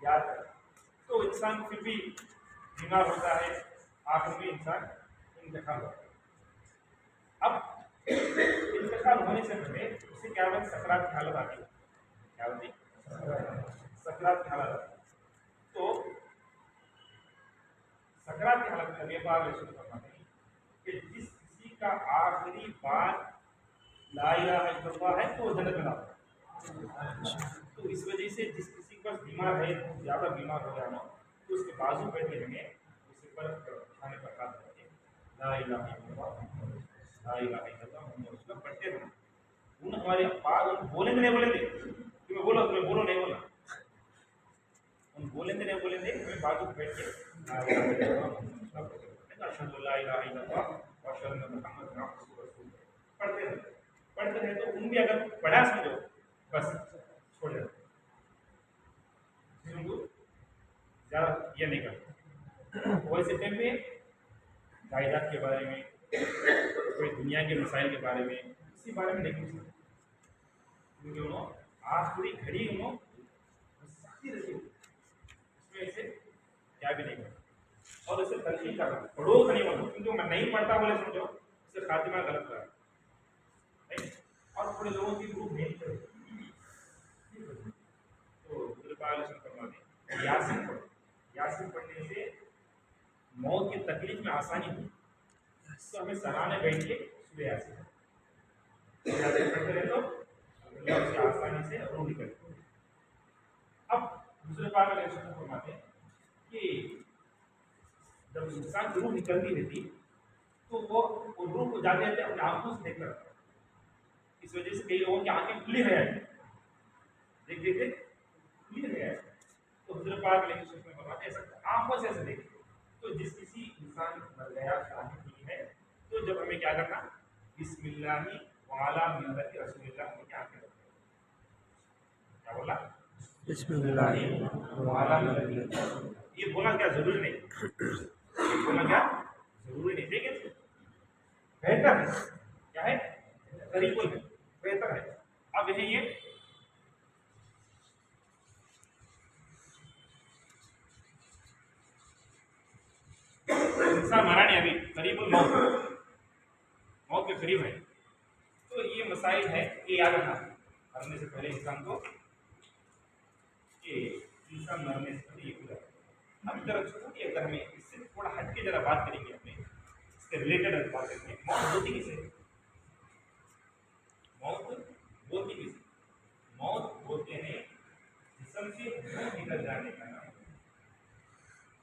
याद करें। तो इंसान फिर भी बीमार होता है, आखिर में इंसान इंतकाल होता है। अब इंतकाल होने से पहले उसे क्या होता है, सकरात की हालत आती है। क्या होती है? सकरात की हालत आती है। तो सकरात की हालत में नबी पाक अलैहि फरमाते हैं कि जिस किसी का आखिरी बात ला इलाहा इल्लल्लाह है तो वो जन्नत में दाखिल है। तो इस वजह से जिस किसी का बीमार है, ज़्यादा बीमार हो गया ना, तो उसके बाजू बैठे रहेंगे, उसके पर खाने पर हाथ रख के ला इलाहा इल्लल्लाह ला इलाहा इल्लल्लाह मुहम्मद रसूलुल्लाह पढ़ते रहना। उन हमारे पास उन बोलेंगे नहीं बोलेंगे, तुम्हें बोलो नहीं बोला, उन बोलेंगे नहीं बोलेंगे, तुम्हें बाजू बैठ के ला इलाहा इल्लल्लाह मुहम्मद रसूलुल्लाह अशहदु अल्ला इलाहा इल्लल्लाह व अशहदु अन्ना मुहम्मदन अब्दुहु व रसूलुहु पढ़ते रहे। तो उन भी अगर पढ़ा समझो बस छोड़ दो, ज़्यादा ये नहीं करते। वैसे टाइम में जायदाद के बारे में, कोई दुनिया के मसाइल के बारे में, किसी बारे में नहीं पूछते, क्योंकि उन्होंने आखिरी घड़ी उन्होंने सख्ती रखी, उसमें इसे क्या भी नहीं करता। और इसे तलखी करना, पढ़ो नहीं बोलो, क्योंकि मैं नहीं पढ़ता बोले समझो इसे खातिमा गलत करा। और थोड़े लोगों की ग्रुप नहीं करो, तो यासीन पढ़ो। यासीन पढ़ने से मौत की तकलीफ में आसानी हुई, तो हमें सराहने बैठ के सुबह यासीन पढ़ते रहे तो उससे आसानी से रूह निकलती है। अब दूसरे पार में फरमाते हैं कि जब इंसान की रूह निकलती रहती तो वो रूह को जाते जाते अपने आंखों से देखता रहता। इस वजह से कई लोगों की आंखें खुली है, देख देख खुली है। तो हुजूर पाक फरमाते ऐसा आंखों से ऐसे देखे। तो जिस किसी इंसान मर गया, शादी की है, तो जब हमें क्या करना, बिस्मिल्लाहि व अला मिल्लति रसूलिल्लाह में क्या करना, क्या बोला, बिस्मिल्लाहि व अला मिल्लति। ये बोलना क्या जरूरी नहीं, ये बोलना क्या जरूरी नहीं, लेकिन बेहतर है, क्या है, तरीकों में बेहतर है। अब यही ये इंसान मरा नहीं, अभी करीब मौत के करीब है, तो ये मसाइल है, ये याद रखना मरने से पहले इंसान को, ये इंसान मरने से पहले ये पूरा। अब जरा छोटी अगर हमें इससे थोड़ा हट के जरा बात करेंगे, अपने इसके रिलेटेड बात करेंगे। मौत होती किसे, मौत होती किसे, मौत होते हैं जिस्म से रूह निकल जाने का नाम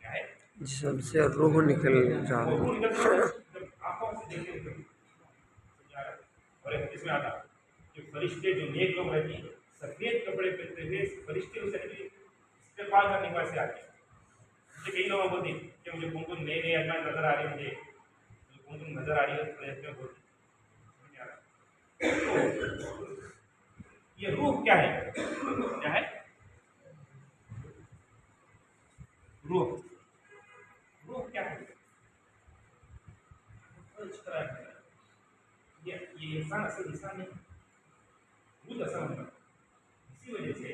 क्या है, जिस्म से रूह निकल जाना। जब आंखों से देखते और इसमें आता कि फरिश्ते जो नेक लोग रहते हैं सफेद कपड़े पहनते हुए फरिश्ते उसे इस्तेमाल करने के वास्ते आते हैं। मुझे कई लोग बोलते हैं कि मुझे कुमकुम नई नई अजमा नजर आ रही है, मुझे कुमकुम नजर आ रही है, प्रयत्न होती ये रूह क्या है, क्या है रूह, रूह क्या है, ये इंसान असल इंसान नहीं, भूत असल होगा। इसी वजह से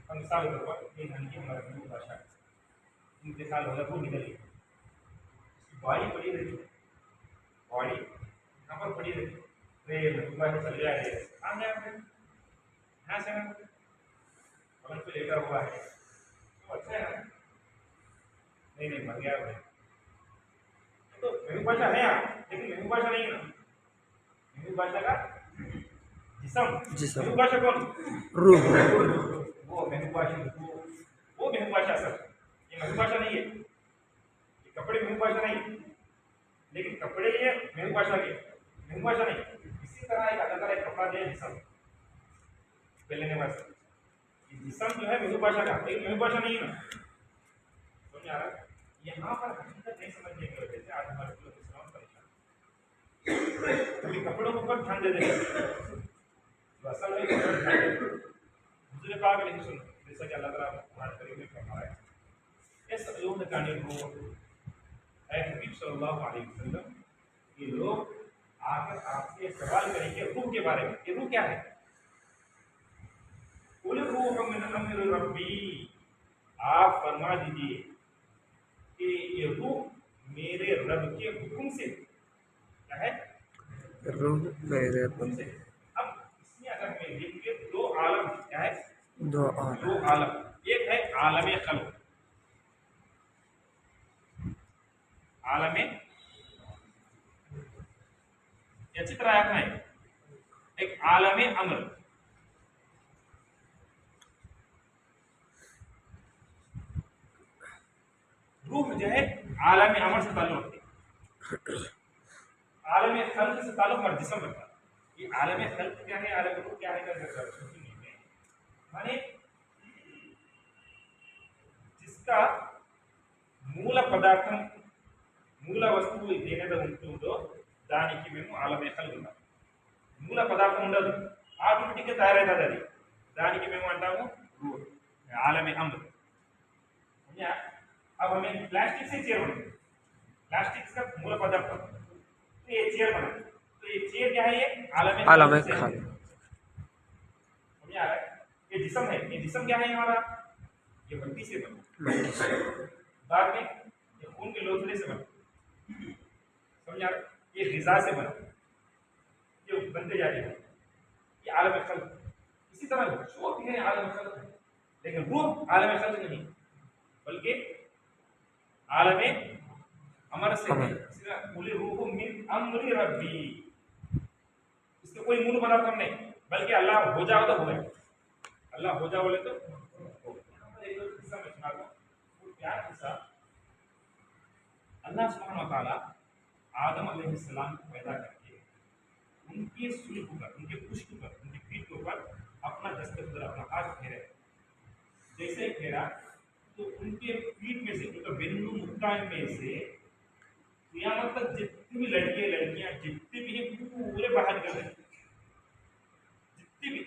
हम मिसाल के तौर पर एक हल्की हमारा हिंदू भाषा इंतकाल हो गया, वो निकल गई, उसकी बॉडी पड़ी रही, बॉडी यहाँ पर पड़ी रही, तो चल गया है, आ गया यहाँ से ना पलंग पे लेटा हुआ है, तो अच्छा है ना, नहीं मर गया है। तो हिंदू भाषा है यहाँ, लेकिन हिंदू भाषा नहीं है ना, हिंदू भाषा का जिसम, हिंदू भाषा कौन, रूह, वो हिंदू भाषा, वो हिंदू भाषा सर, ये हिंदू भाषा नहीं है, ये कपड़े हिंदू भाषा नहीं, लेकिन कपड़े ये हिंदू भाषा के, हिंदू भाषा नहीं। इसी तरह एक अलग अलग कपड़ा दिया जिसम पहले वास्ते, जिसम जो है हिंदू भाषा का, लेकिन हिंदू भाषा नहीं है ना, समझ आ रहा है। यहाँ पर हकीकत नहीं समझने की वजह से आज हमारे इस्लाम परेशान, क्योंकि कपड़ों के ऊपर ध्यान दे देते, असल में दूसरे पाक नहीं सुन, जैसा कि अल्लाह ताला कुरान करीम में फरमा है, यसअलूनका अनिर रूह, ऐ हबीब सल्लल्लाहु अलैहि वसल्लम, ये लोग आकर आपसे सवाल करेंगे रूह के बारे में, ये रूह क्या है, कुल रूह मिन अम्रि रब्बी, आप फरमा दीजिए कि ये रूह मेरे रब के हुक्म से क्या है, रूह मेरे हुक्म से। अब इसमें अगर हमें देखेंगे दो आलम क्या है, दो दो आलम, एक है आलम खल्क, आलम या चित्र आया है, एक आलम अमर। रूह जो है आलम अमर से ताल्लुक रखती है, आलम खल्क से ताल्लुक हर जिस्म रखता है। ये आलम खल्क क्या है, आलम रूह क्या है, माने जिसका మూల పదార్థం మూల వస్తువు ఏదైతే ఉంటుందో దానికి మేము ఆలమే కలిగి ఉన్నాం. మూల పదార్థం ఉండదు, ఆటోమేటిక్గా తయారవుతుంది అది, దానికి మేము అంటాము रूह, आलम अम्र। समझा? अब हमें प्लास्टिक से चेयर बनी, प्लास्टिक का मूल पदार्थ तो ये चेयर बना, तो ये चेयर क्या है, ये आलम खल्क से है। खल्क। समझ आ रहा है? ये जिस्म है, ये जिस्म क्या है हमारा, ये मिट्टी से बना, बाद में ये खून के लोथड़े से बना, समझ आ रहा है? ये ग़िज़ा से बना, ये बनते जा रहे हैं, ये आलम खल्क। इसी तरह जो भी है आलम खल्क है, लेकिन रूह आलम खल्क नहीं, बल्कि आलम अमर से है। इसलिए कुल रूह मिन अम्रि रब्बी, इसका कोई मूल पदार्थ नहीं, बल्कि अल्लाह हो जाओ तो हो गया, अल्लाह हो जाओ बोले तो हो गया। एक किस्सा मैं सुनाता हूँ, वो क्या किस्सा, अल्लाह सुब्हानहू व तआला आदम अलैहिस्सलाम को पैदा करके उनके सुल्ह पर, उनके पुष्ट पर, उनकी पीठ के ऊपर अपना दस्तक, अपना हाथ फेरे, जैसे ही फेरा तो उनके पीठ में से, उनका बिंदु मुक्का में से क़यामत तक जितनी भी लड़के लड़कियां जितने भी हैं पूरे बाहर निकल रहे, जितने भी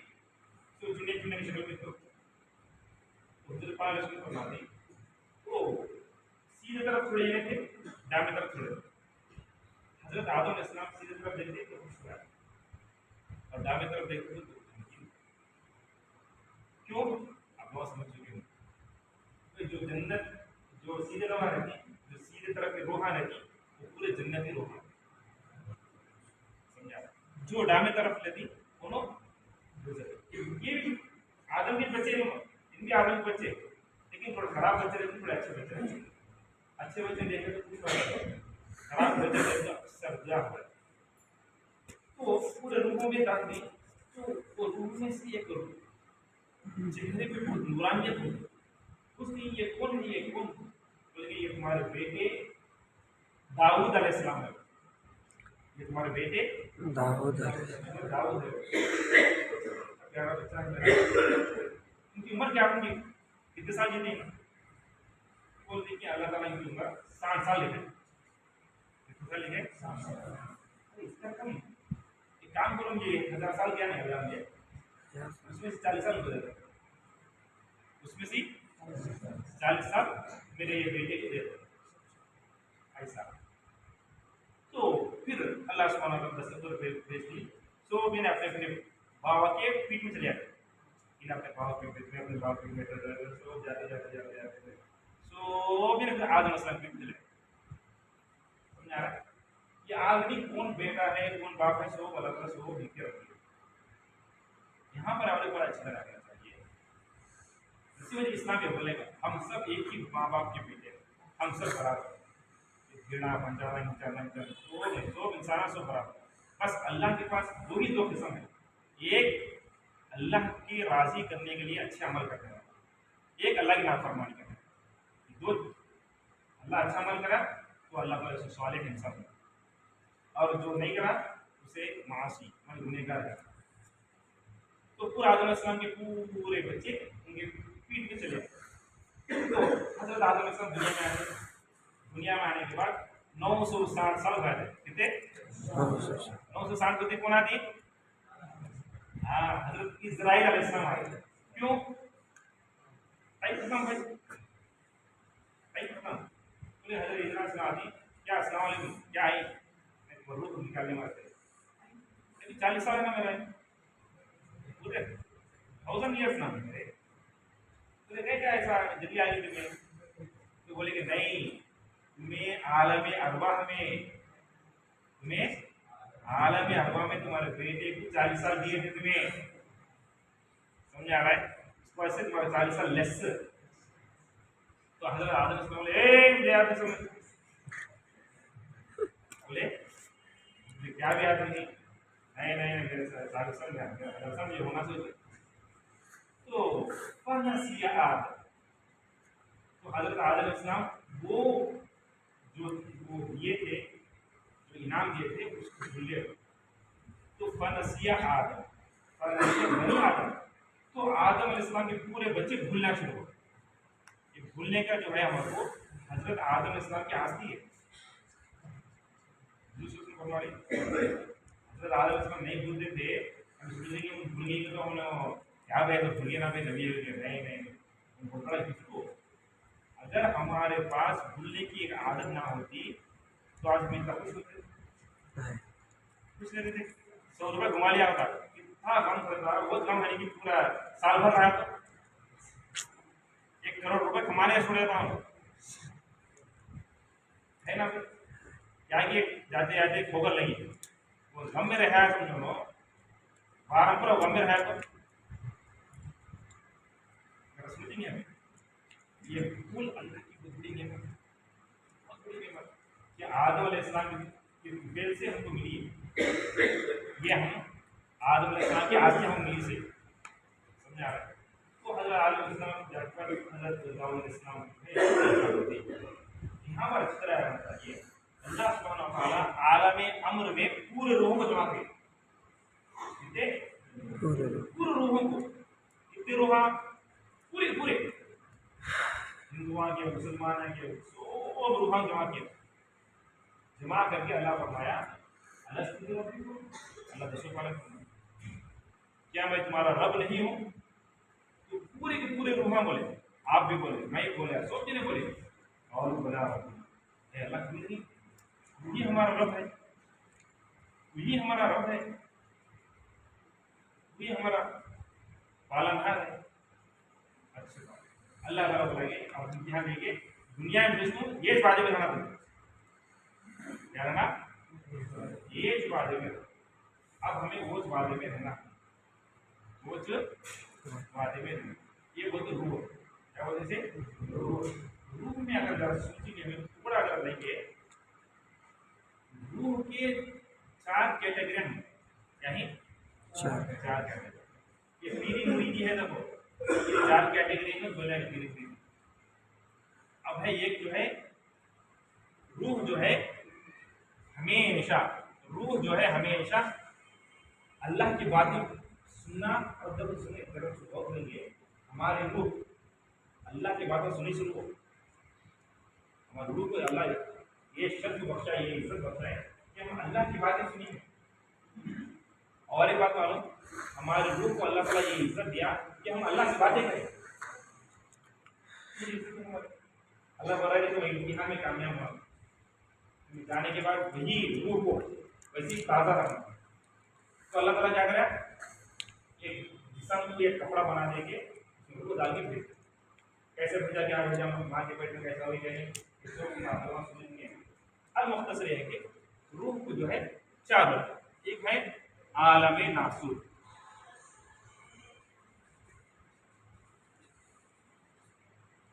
तो चुने चुने की शक्ल में तो उधर पाल उसकी फरमाती तो सीधे तरफ थोड़े ये थे, दाएं तरफ थोड़े। हजरत आदम अलैहिस्सलाम सीधे तरफ देखते तो खुश हुआ, और दाएं तरफ देखते तो क्यों, आप बहुत समझ चुके हो। तो जो जन्नत, जो सीधे रवा रहती, जो सीधे तरफ की रोहा रहती, वो पूरे जन्नती रोहा, समझा? जो डामे तरफ लेती दोनों ये भी आदम के बच्चे, इनके आदम के बच्चे, लेकिन थोड़ा खराब बच्चे रहते, थोड़े अच्छे बच्चे रहते। अच्छे बच्चे देखे तो खुश हो जाते, खराब बच्चे देखे तो सर्जा हो जाते। तो पूरे रूहों में दाखिल, तो वो रूह में से एक रूह चेहरे पे बहुत नूरानियत होती, उसने ये कौन है, ये कौन, बल्कि ये तुम्हारे बेटे दाऊद अलैहिस्सलाम है, ये तुम्हारे बेटे दाऊद दाऊद है, प्यारा बच्चा है। उनकी उम्र क्या होगी, कितने साल जीतेंगे, बोलते कि अल्लाह ताला इनकी उम्र 60 साल लिखे, कितने साल लिखे, 60 साल। इसका कम, एक काम करो, ये 1000 साल क्या नहीं हजार दिया, उसमें से 40 साल गुजर गए, उसमें से 40 साल मेरे ये बेटे के दे दो, ऐसा। तो फिर अल्लाह सुब्हानहू व तआला दस्तूर भेज दी, सो मैंने अपने अपने बाबा के पीठ में चले जाते, इन अपने बाबा के पीठ में, अपने बाबा के पीठ में, सो जाते जाते जाते जाते सो मैंने फिर आदम अलैहिस्सलाम के पीठ में चले, समझ आ रहा है? ये ऑलरेडी कौन बेटा है कौन बाप है, सो अलग अलग सो लिख के रखिए, यहाँ पर आपको बड़ा अच्छा लगा चाहिए। इसी वजह इस्लाम ये बोलेगा हम सब एक ही माँ बाप के बेटे, हम सब बराबर, घृणा पंचाना इंसान सब इंसान सब बराबर। बस अल्लाह के पास दो किस्म है, एक अल्लाह की राजी करने के लिए अच्छे अमल करने वाला, एक अल्लाह की नाफरमानी करने वाला। दो, अल्लाह अच्छा अमल करा तो अल्लाह पर उसे सालिह इंसान है, और जो नहीं करा उसे मासी मतलब गुनहगार है। तो पूरा आदम अलैहिस्सलाम के पूरे बच्चे उनके पीठ पे चले। तो हजरत आदम अलैहिस्सलाम दुनिया में आने के बाद 960 साल बाद, कितने 960 को कौन आती, हाँ हजरत इस्राइल अलैहिस्सलाम आए। क्यों भाई खत्म, भाई भाई खत्म, बोले हजरत इस्राइल आती क्या, अस्सलाम वालेकुम क्या आई, रूह निकालने वाले, लेकिन 40 साल ना मेरा पूरे 1000 ईयर्स ना मेरे, गए क्या ऐसा जल्दी आ गई तुम्हें? तो बोले कि नहीं, तुम्हें आलम अरवाह में, तुम्हारे बेटे को 40 साल दिए थे तुम्हें, समझ आ रहा है? उसको ऐसे तुम्हारे 40 साल लेस। तो हजरत आदम इसमें बोले मुझे याद नहीं, समझ बोले मुझे क्या भी याद नहीं, नहीं नहीं मेरे 40 साल में ये होना चाहिए। तो फनसिया आदम, तो हजरत आदम इस्लाम वो जो वो दिए थे, जो इनाम दिए थे उसको भूल गए। तो फनसिया आदम, फनसिया बनी आदम, तो आदम अलैहिस्सलाम के पूरे बच्चे भूलना शुरू हो। ये भूलने का जो है हमारे को हजरत आदम अलैहिस्सलाम की आस्ती है। दूसरे को हमारी हजरत आदम अलैहिस्सलाम नहीं भूलते थे, हम सोचते कि हम भूल गए तो हम क्या भाई तो भूलिए ना भाई, नबी नहीं नहीं भूलना किसको। अगर हमारे पास भूलने की एक आदत ना होती तो आज हम इतना खुश होते, खुश लेते थे। 100 रुपये घुमा लिया होता, कितना कम करता, वो कम है कि पूरा साल भर आया तो 1 करोड़ रुपए कमाने छोड़ देता हूँ, है ना? क्या कि जाते जाते ठोकर लगी, वो गम में रहा है, समझो बारह पूरा गम में रहा तो समझ नहीं है। ये कुल अल्लाह की बुद्धि नेमत, बहुत बड़ी नेमत कि आदम अलैहिस्सलाम की बेल से हमको मिली है। ये हम आदम अलैहिस्सलाम की आस्ती हम मिली से, समझ आ रहा है? तो हजरत आदम अलैहिस्सलाम जाकर हजरत दाऊद अलैहिस्सलाम यहाँ पर इस तरह रहना चाहिए। अल्लाह सुब्हानहू व तआला आलम अम्र में पूरे रूहों को जमा करे, पूरे रूहों को, कितने रूह? पूरे पूरे हिंदुआ के, मुसलमान के, सब रूह जमा किया, जमा करके अल्लाह फरमाया अल्लाह दसों पालन, क्या मैं तुम्हारा रब नहीं हूँ? तो पूरे के पूरे रूह बोले, आप भी बोले, मैं भी बोले, सब जने बोले, और बना अल्लाह नहीं, वही हमारा रब है, वही हमारा रब है, वही हमारा पालनहार है। अच्छा अल्लाह ताला बोलेंगे और इम्तिहान देंगे, दुनिया में जिसको ये वादे में रहना तुम्हें, क्या रहना? ये वादे में। अब हमें वो वादे में रहना, वो वादे में रहना। ये बोलते रूह, क्या बोलते से रूह में अगर जरा सोचेंगे, हमें थोड़ा अगर लेंगे, रूह के 4 कैटेगरी हैं, क्या है? 4 कैटेगरी। ये पीरी मुरीदी है, देखो ये 4 कैटेगरी में बोला है पीरी मुरीदी। अब है एक जो है रूह, जो है हमेशा, रूह जो है हमेशा अल्लाह की बातें सुनना, और जब सुने जब सुबह करेंगे हमारे रूह अल्लाह की बातें सुनी शुरू हो, हमारे रूह को अल्लाह ये शर्फ बख्शा है, ये इज्जत बख्शा है कि हम अल्लाह की बातें सुनेंगे। और एक बात मालूम, हमारे रूह को अल्लाह ताला ये इज्जत दिया कि हम अल्लाह से बातें करें। अल्लाह बोला कि तुम इम्तिहान में कामयाब हो, जाने के बाद वही रूह को वैसी ताज़ा रखना। तो अल्लाह ताला क्या करा, एक जिस्म को एक कपड़ा बना देके रूह को डाल के भेज, कैसे भेजा, क्या भेजा, माँ के पेट में कैसा हुई गई, इसको सुनेंगे। अब मुख्तसर है कि रूह को जो है 4 होता, एक है आलम नासूर,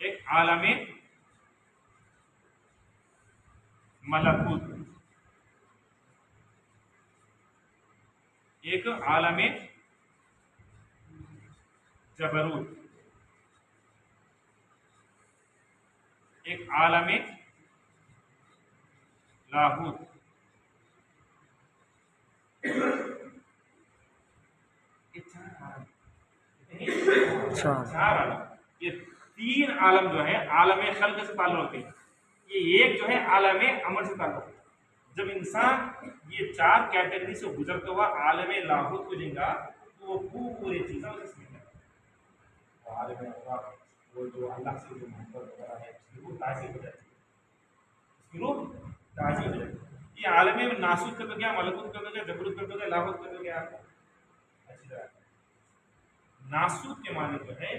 एक आलम मलकूत, एक आलम जबरूत, एक आलम लाहूत, चार आलम। ये 3 आलम जो है आलम खल्क से ताल्लुक रखते हैं, ये एक जो है आलम अमर से ताल्लुक है। जब इंसान ये 4 कैटेगरी से गुजरता हुआ आलम लाहूत को जाएगा तो वो पूरी चीज़ें उसे समझेगा। आलम अल्लाह, वो जो अल्लाह से जो मोहब्बत वगैरह है वो ताज़ी हो जाती है, रूह ताज़ी हो जाती है। ये आलम नासूत कर दो क्या, मलकूत कर दो क्या, जबरूत कर दो क्या, लाहूत कर दो क्या? अच्छी तरह नासूत के माने जो है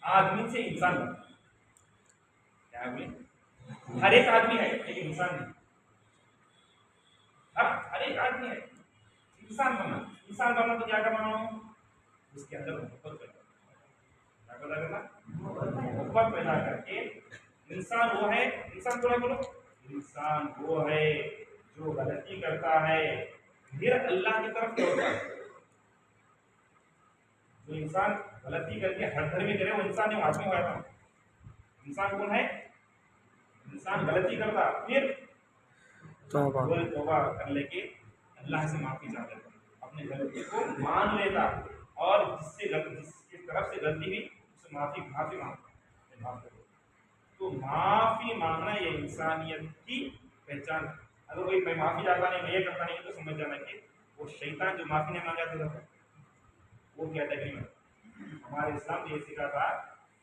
आदमी से इंसान बना। क्या बोले? हर एक आदमी है लेकिन इंसान नहीं। अब हर एक आदमी है, इंसान बनना। इंसान बनना तो क्या करना हो? उसके अंदर मोहब्बत पैदा करना। क्या पैदा करना? मोहब्बत पैदा करके इंसान वो है, इंसान बोला बोलो, इंसान वो है जो गलती करता है फिर अल्लाह की तरफ लौटता है। जो इंसान गलती करके हर धर्मी करे वो इंसान नहीं, आदमी हुआ था। इंसान कौन है? इंसान गलती करता फिर तौबा वो तौबा कर लेके अल्लाह से माफी चाहता, अपनी गलती को मान लेता और जिसकी तरफ से गलती हुई उससे माफी माफी मांगता, माफ करो। तो माफी मांगना ये इंसानियत की पहचान है। अगर कोई मैं माफी चाहता नहीं, मैं ये करता नहीं, तो समझ जाना कि वो शैतान जो माफी नहीं मांगा था वो क्या कैटेगरी में। हमारे इस्लाम ने ये सिखा था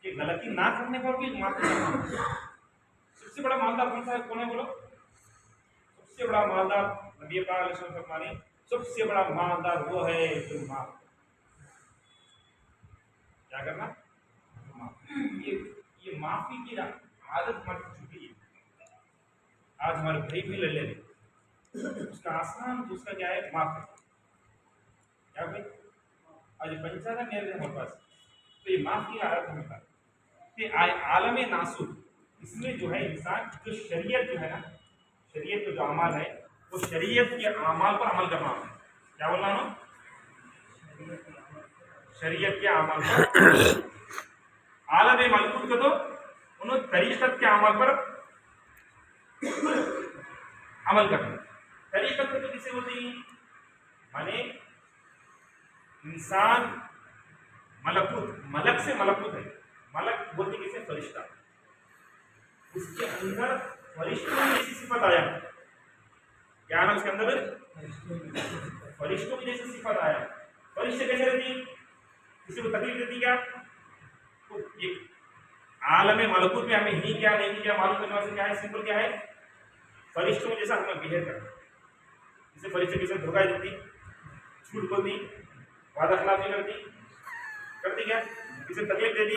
कि गलती ना करने पर भी माफी मांगना। सबसे बड़ा मालदार कौन सा है? कौन है बोलो? सबसे बड़ा मालदार नबी पाक अलैहि सल्लल्लाहु अलैहि वसल्लम फरमाने, सबसे बड़ा मालदार वो है जो माफ। क्या करना? माफ। ये माफी की आदत हमारी छुट्टी है। आज हमारे भाई भी लड़ ले रहे, उसका आसान दूसरा क्या है? माफ करना। क्या भाई? आज पंचायत मेरे लिए हमारे पास, तो ये माफ की आदत हमें था कि आलम नासुर इसमें जो है इंसान जो शरीयत जो है ना, शरीयत का जो अमाल है वो शरीयत के अमाल पर अमल करना है। क्या बोलना है? शरीयत के अमाल पर आलम मलकूत को तो उन्होंने तरीक़त के अमल पर अमल करना। तरीक़त तो किसे होती है? माने इंसान मलकूत, मलक से मलकूत है। मलक बोलते किसे? फरिश्ता। उसके अंदर फरिश्तों की जैसी सिफत आया। क्या नाम उसके अंदर? फरिश्तों की जैसी सिफत आया। फरिश्ते कैसे रहती? किसी को तकलीफ देती क्या? तो ये आलम मलकूत में हमें ही क्या नहीं क्या मालूम करने वाले क्या है? सिंपल क्या है? फरिश्तों जैसा हमें बिहेव करना। जैसे फरिश्ते किसी को धोखा देती, झूठ बोलती, वादा खिलाफी करती क्या? किसी तकलीफ देती,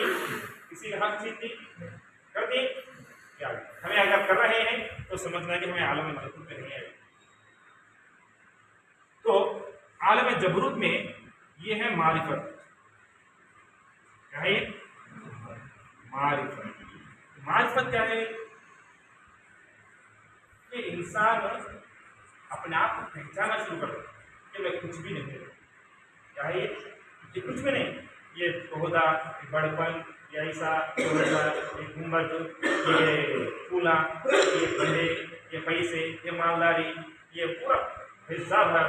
किसी का हक छीनती करती क्या? हमें अगर कर रहे हैं तो समझना कि हमें आलम मलकूत में नहीं है। तो आलम जबरूत में ये है मारिफत। क्या है? मारिफत। मारिफत क्या है? कि इंसान अपने आप को पहचानना शुरू कर दे कि मैं कुछ भी नहीं हूँ। क्या है? ये कुछ भी नहीं। ये ओहदा, ये बड़पन, ये ऐसा, ये गुम्बद, ये फूला, ये बंदे, ये पैसे, ये मालदारी, ये पूरा हिसाब है।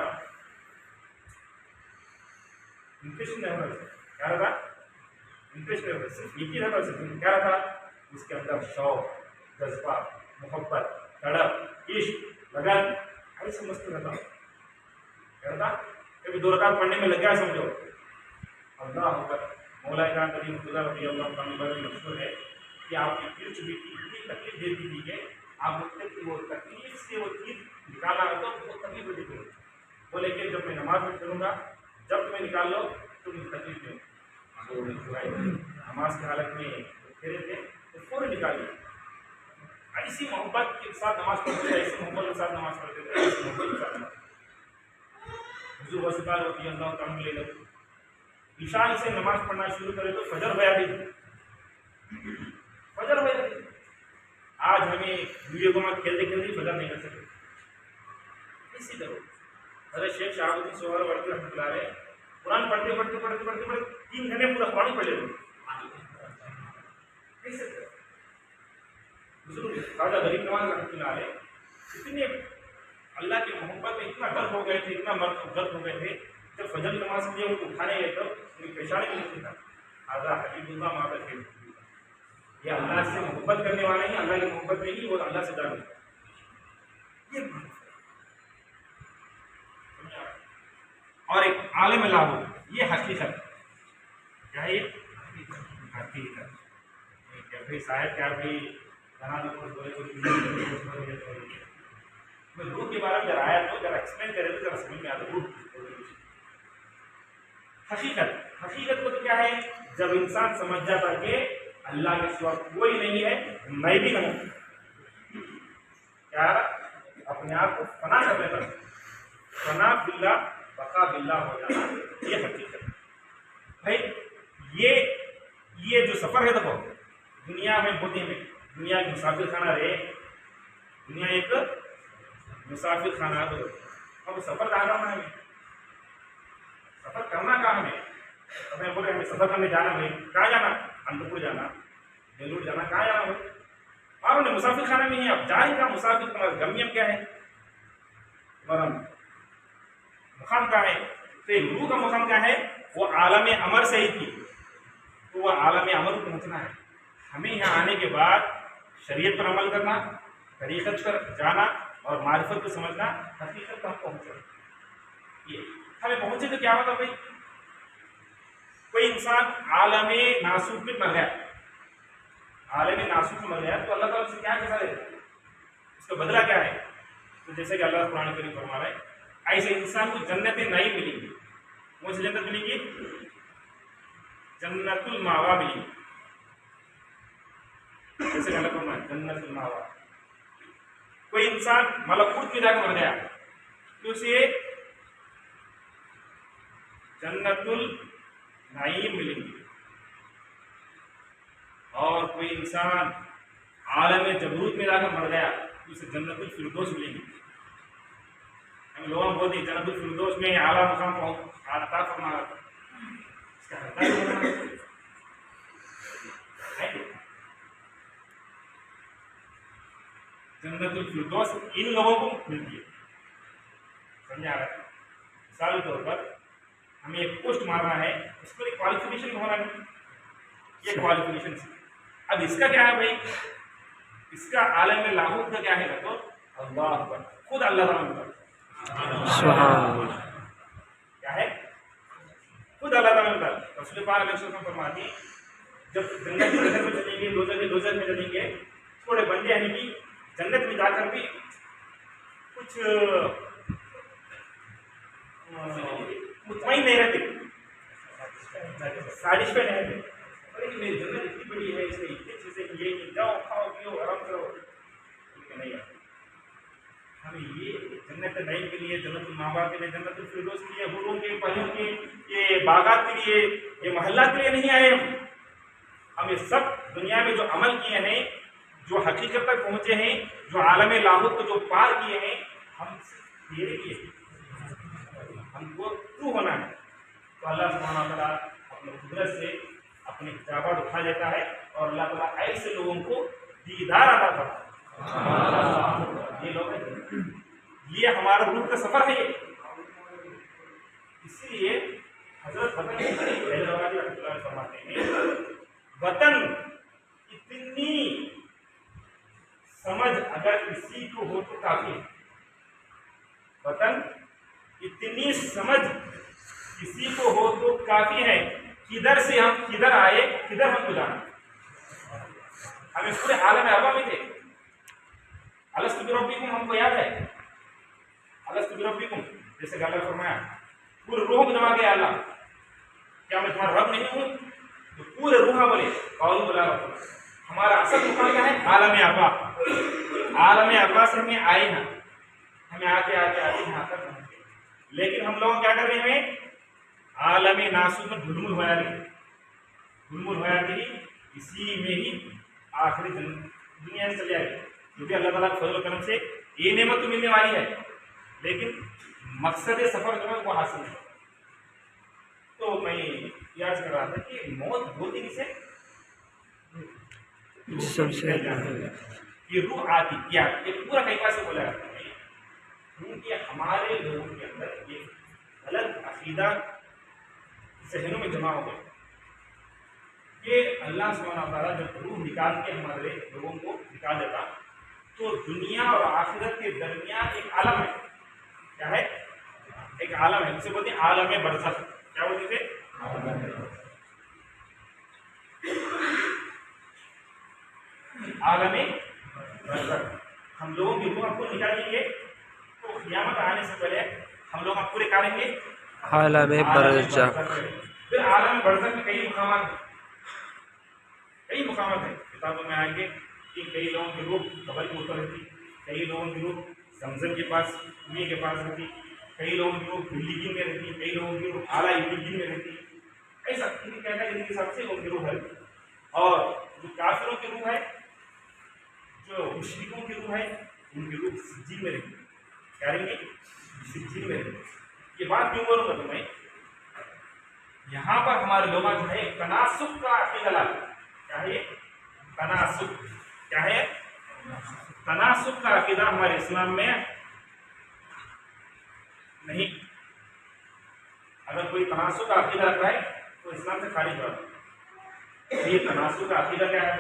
इंटरेस्ट नहीं होना चाहिए। क्या रहता? इंटरेस्ट नहीं होता, सिर्फ एक ही रहता। सिर्फ क्या रहता? उसके अंदर शौक, जज्बा, मोहब्बत, तड़प, इश्क, लगन, ऐसे मस्त रहता। क्या रहता? कभी 2 रकात पढ़ने में लग गया समझो, अल्लाह अकबर। मौला का करीम खुदा रजी अल्लाह ताला मशहूर है कि आपकी पीर चुभी थी, इतनी तकलीफ देती थी कि आप बोलते कि वो तकलीफ से वो चीज़ निकालना हो तो वो तकलीफ होती थी। बोले कि जब मैं नमाज में करूँगा, जब तुम्हें निकाल लो तो मुझे तकलीफ नहीं। नमाज की हालत में खेले थे तो फौरन निकाल लिया। ऐसी मोहब्बत के साथ नमाज पढ़ते थे, ऐसी मोहब्बत के साथ नमाज पढ़ते थे, ऐसी मोहब्बत के साथ नमाज। हुजूर वसीफ़ा रज़ी अल्लाह ताला ले लो, ईशान से नमाज पढ़ना शुरू करे तो फजर हो जाती थी। फजर हो जाती। आज हमें वीडियो को में खेलते खेलते फजर नहीं कर सकते। इसी तरह अरे शेख शहाबुद्दीन सोहर वर्दी रहमतुल्लाह अलैह कुरान पढ़ते पढ़ते पढ़ते पढ़ते पढ़ते 3 घंटे पूरा कुरान पढ़ लेते। कैसे? राजा गरीब नवाज रहमतुल्लाह अलैह इतने अल्लाह की मोहब्बत में इतना गर्व हो गए थे, इतना गर्व हो गए थे, जब फजर की नमाज के लिए उनको उठाने गए तो उनकी पेशानी में नहीं था। आजा हबीबुल्लाह माता के ये अल्लाह से मोहब्बत करने वाले हैं, अल्लाह की मोहब्बत में ही वो अल्लाह से जान। ये और एक आलिम लाहू, ये हकीकत। क्या है? हकीकत। क्या भाई साहब, क्या भाई बना दो कुछ बोले कुछ मैं रूह के बारे में जरा आया तो जरा एक्सप्लेन करे तो जरा समझ में आता। रूह हकीकत को तो क्या है, जब इंसान समझ जाता कि अल्लाह के सिवा कोई नहीं है, मैं भी नहीं, क्या अपने आप को फना कर लेता, फना बिल्ला बका बिल्ला हो जाना, ये हकीकत भाई। ये जो सफर है, देखो दुनिया में होती है, दुनिया एक मुसाफिर खाना रहे, दुनिया एक मुसाफिर खाना है। तो अब सफर कहाँ करना है, सफर करना कहाँ है, हमें बोले हमें सफर करने जाना है, कहाँ जाना, अनंतपुर जाना, बेलूर जाना, कहाँ जाना है, और उन्हें मुसाफिर खाना नहीं है। अब जाए का मुसाफिर तुम्हारा गम्यम क्या है, तुम्हारा मुकाम क्या है, तो रूह का मुकाम क्या है, वो आलम अमर से ही थी, तो वह आलम अमर को पहुंचना है। हमें यहाँ आने के बाद शरीयत पर अमल करना, तरीक़त पर जाना और मारिफत को समझना, हकीकत पर हम पहुंचे। ये हमें पहुंचे तो क्या होगा भाई, कोई इंसान आलम नासूक में मर गया, आलम नासूक में मर गया, तो अल्लाह ताला से क्या कहता है, उसका बदला क्या है। तो जैसे कि अल्लाह कुरान करीम फरमा रहा है, ऐसे इंसान को जन्नतें नहीं मिलेंगी। कौन सी जन्नत मिलेंगी, जन्नतुल मावा मिलेंगी। जैसे कि अल्लाह फरमा जन्नतुल मावा, कोई इंसान मलकूत में जाकर मर गया तो उसे जन्नतुल नाईम मिलेंगी, और कोई इंसान आलम जबरूत में जाकर मर गया तो उसे जन्नतुल फिरदौस मिलेंगी। हम लोगों को बोलते जन्नतुल फिरदौस में आला मकाम आता फरमा, इसका जन्नतुल फिरदौस इन लोगों को मिलती है, समझा रहा है। मिसाल के तौर पर हमें एक पोस्ट मारना है, उसको एक क्वालिफिकेशन होना नहीं, ये क्वालिफिकेशन। अब इसका क्या है भाई, इसका आलम में लाहूत का क्या है, तो अल्लाह अकबर, खुद अल्लाह ताला क्या है, खुद अल्लाह ताला। रसूल पाक अलैहि वसल्लम फरमाते हैं, जब जन्नत में चलेंगे, दोजख में चलेंगे, थोड़े बंदे यानी कि जन्नत में जाकर भी कुछ मुतमईन नहीं रहते, सैटिस्फाइड नहीं रहते। अरे मेरी जन्नत इतनी बड़ी है, इसमें इतनी चीजें, ये जाओ खाओ पियो आराम करो, नहीं है। हमें ये जन्नत नहीं के लिए, जन्नत मावा के लिए, जन्नत फिरदौस के लिए, हुरों के पलियों के, ये बागात के लिए, ये महल्ला के लिए नहीं आए हम ये सब दुनिया में जो अमल किए हैं, जो हकीकत तक पहुंचे हैं, जो आलम लाहूत को जो पार किए हैं, हम तेरे लिए, हमको तू होना है। तो अल्लाह सुब्हानहू व तआला अपने कुदरत से अपने किताबात उठा देता है, और अल्लाह ताला ऐसे लोगों को दीदार अता करता है। ये लोग, ये हमारा रूह का सफर है। इसीलिए हजरत वतन फरमाते हैं, वतन इतनी समझ अगर किसी को हो तो काफी है, वतन इतनी समझ किसी को हो तो काफी है, किधर से हम किधर आए, किधर हमको जाना। हम इस पूरे आलम अरबा में थे, अलस्तु बिरब्बिकुम हमको याद है, अलस्तु बिरब्बिकुम, जैसे अल्लाह फरमाया पूरे रूह को जमा गया अल्लाह, क्या मैं तुम्हारा रब नहीं हूँ, तो पूरे रूह बोले कौलू बला रब। हमारा असल मुकाम क्या है, आलम अरबा, आलम अरबा से हमें आए हैं, हमें आते आते आते यहाँ तक पहुंचे। लेकिन हम लोग क्या कर रहे हैं, आलम नासूक में धुलमुल होया नहीं, धुलमुल होया नहीं, इसी में ही आखिरी दुनिया से चले जाएगी। क्योंकि अल्लाह ताला के फजल करम से ये नेमत तो मिलने वाली है, लेकिन मकसद सफर जो है वो हासिल है। तो मैं याद कर रहा था कि मौत होती किसे, ये रूह आती क्या, ये पूरा तरीका से बोला जाता है, क्योंकि हमारे लोगों के अंदर ये गलत अकीदा जहनों में जमा हो गया कि अल्लाह सुब्हानहू व तआला जब रूह निकाल के हमारे लोगों को निकाल देता, तो दुनिया और आखिरत के दरमियान एक आलम है। क्या है, एक आलम है, जिसे बोलते हैं आलम बरज़ख। क्या बोलते थे, आलम बरज़ख। हम लोगों की रूह को निकालेंगे तो क़यामत आने से पहले हम लोग पूरे करेंगे, आलम बरज़ख। फिर आलम बरज़ख में कई मुकामात है किताबों में आएंगे कि कई लोगों की रूह कब्र के ऊपर रहती, कई लोगों की रूह जमजम के पास कुएं के पास रहती, कई लोगों की रूह बिल्डिंग में रहती, कई लोगों की रूह आला बिल्डिंग में रहती। ऐसा कैटेगरी के हिसाब से उनकी रूह है। और जो काफिरों की रूह है, जो मुश्रिकों की रूह है, उनकी रूह सिज्जीन में रहती। क्या रहेंगे? सिज्जीन में रहती। ये बात क्यों बोलूंगा तुम्हें? यहाँ पर हमारे लोग जो है तनासुब का अकीदा लाते। क्या है? तनासुब। क्या है? तनासुब का अकीदा हमारे इस्लाम में नहीं। अगर कोई तनासुब का अकीदा रख रहा है तो इस्लाम से खारिज हो। ये तनासुब का अकीदा क्या है?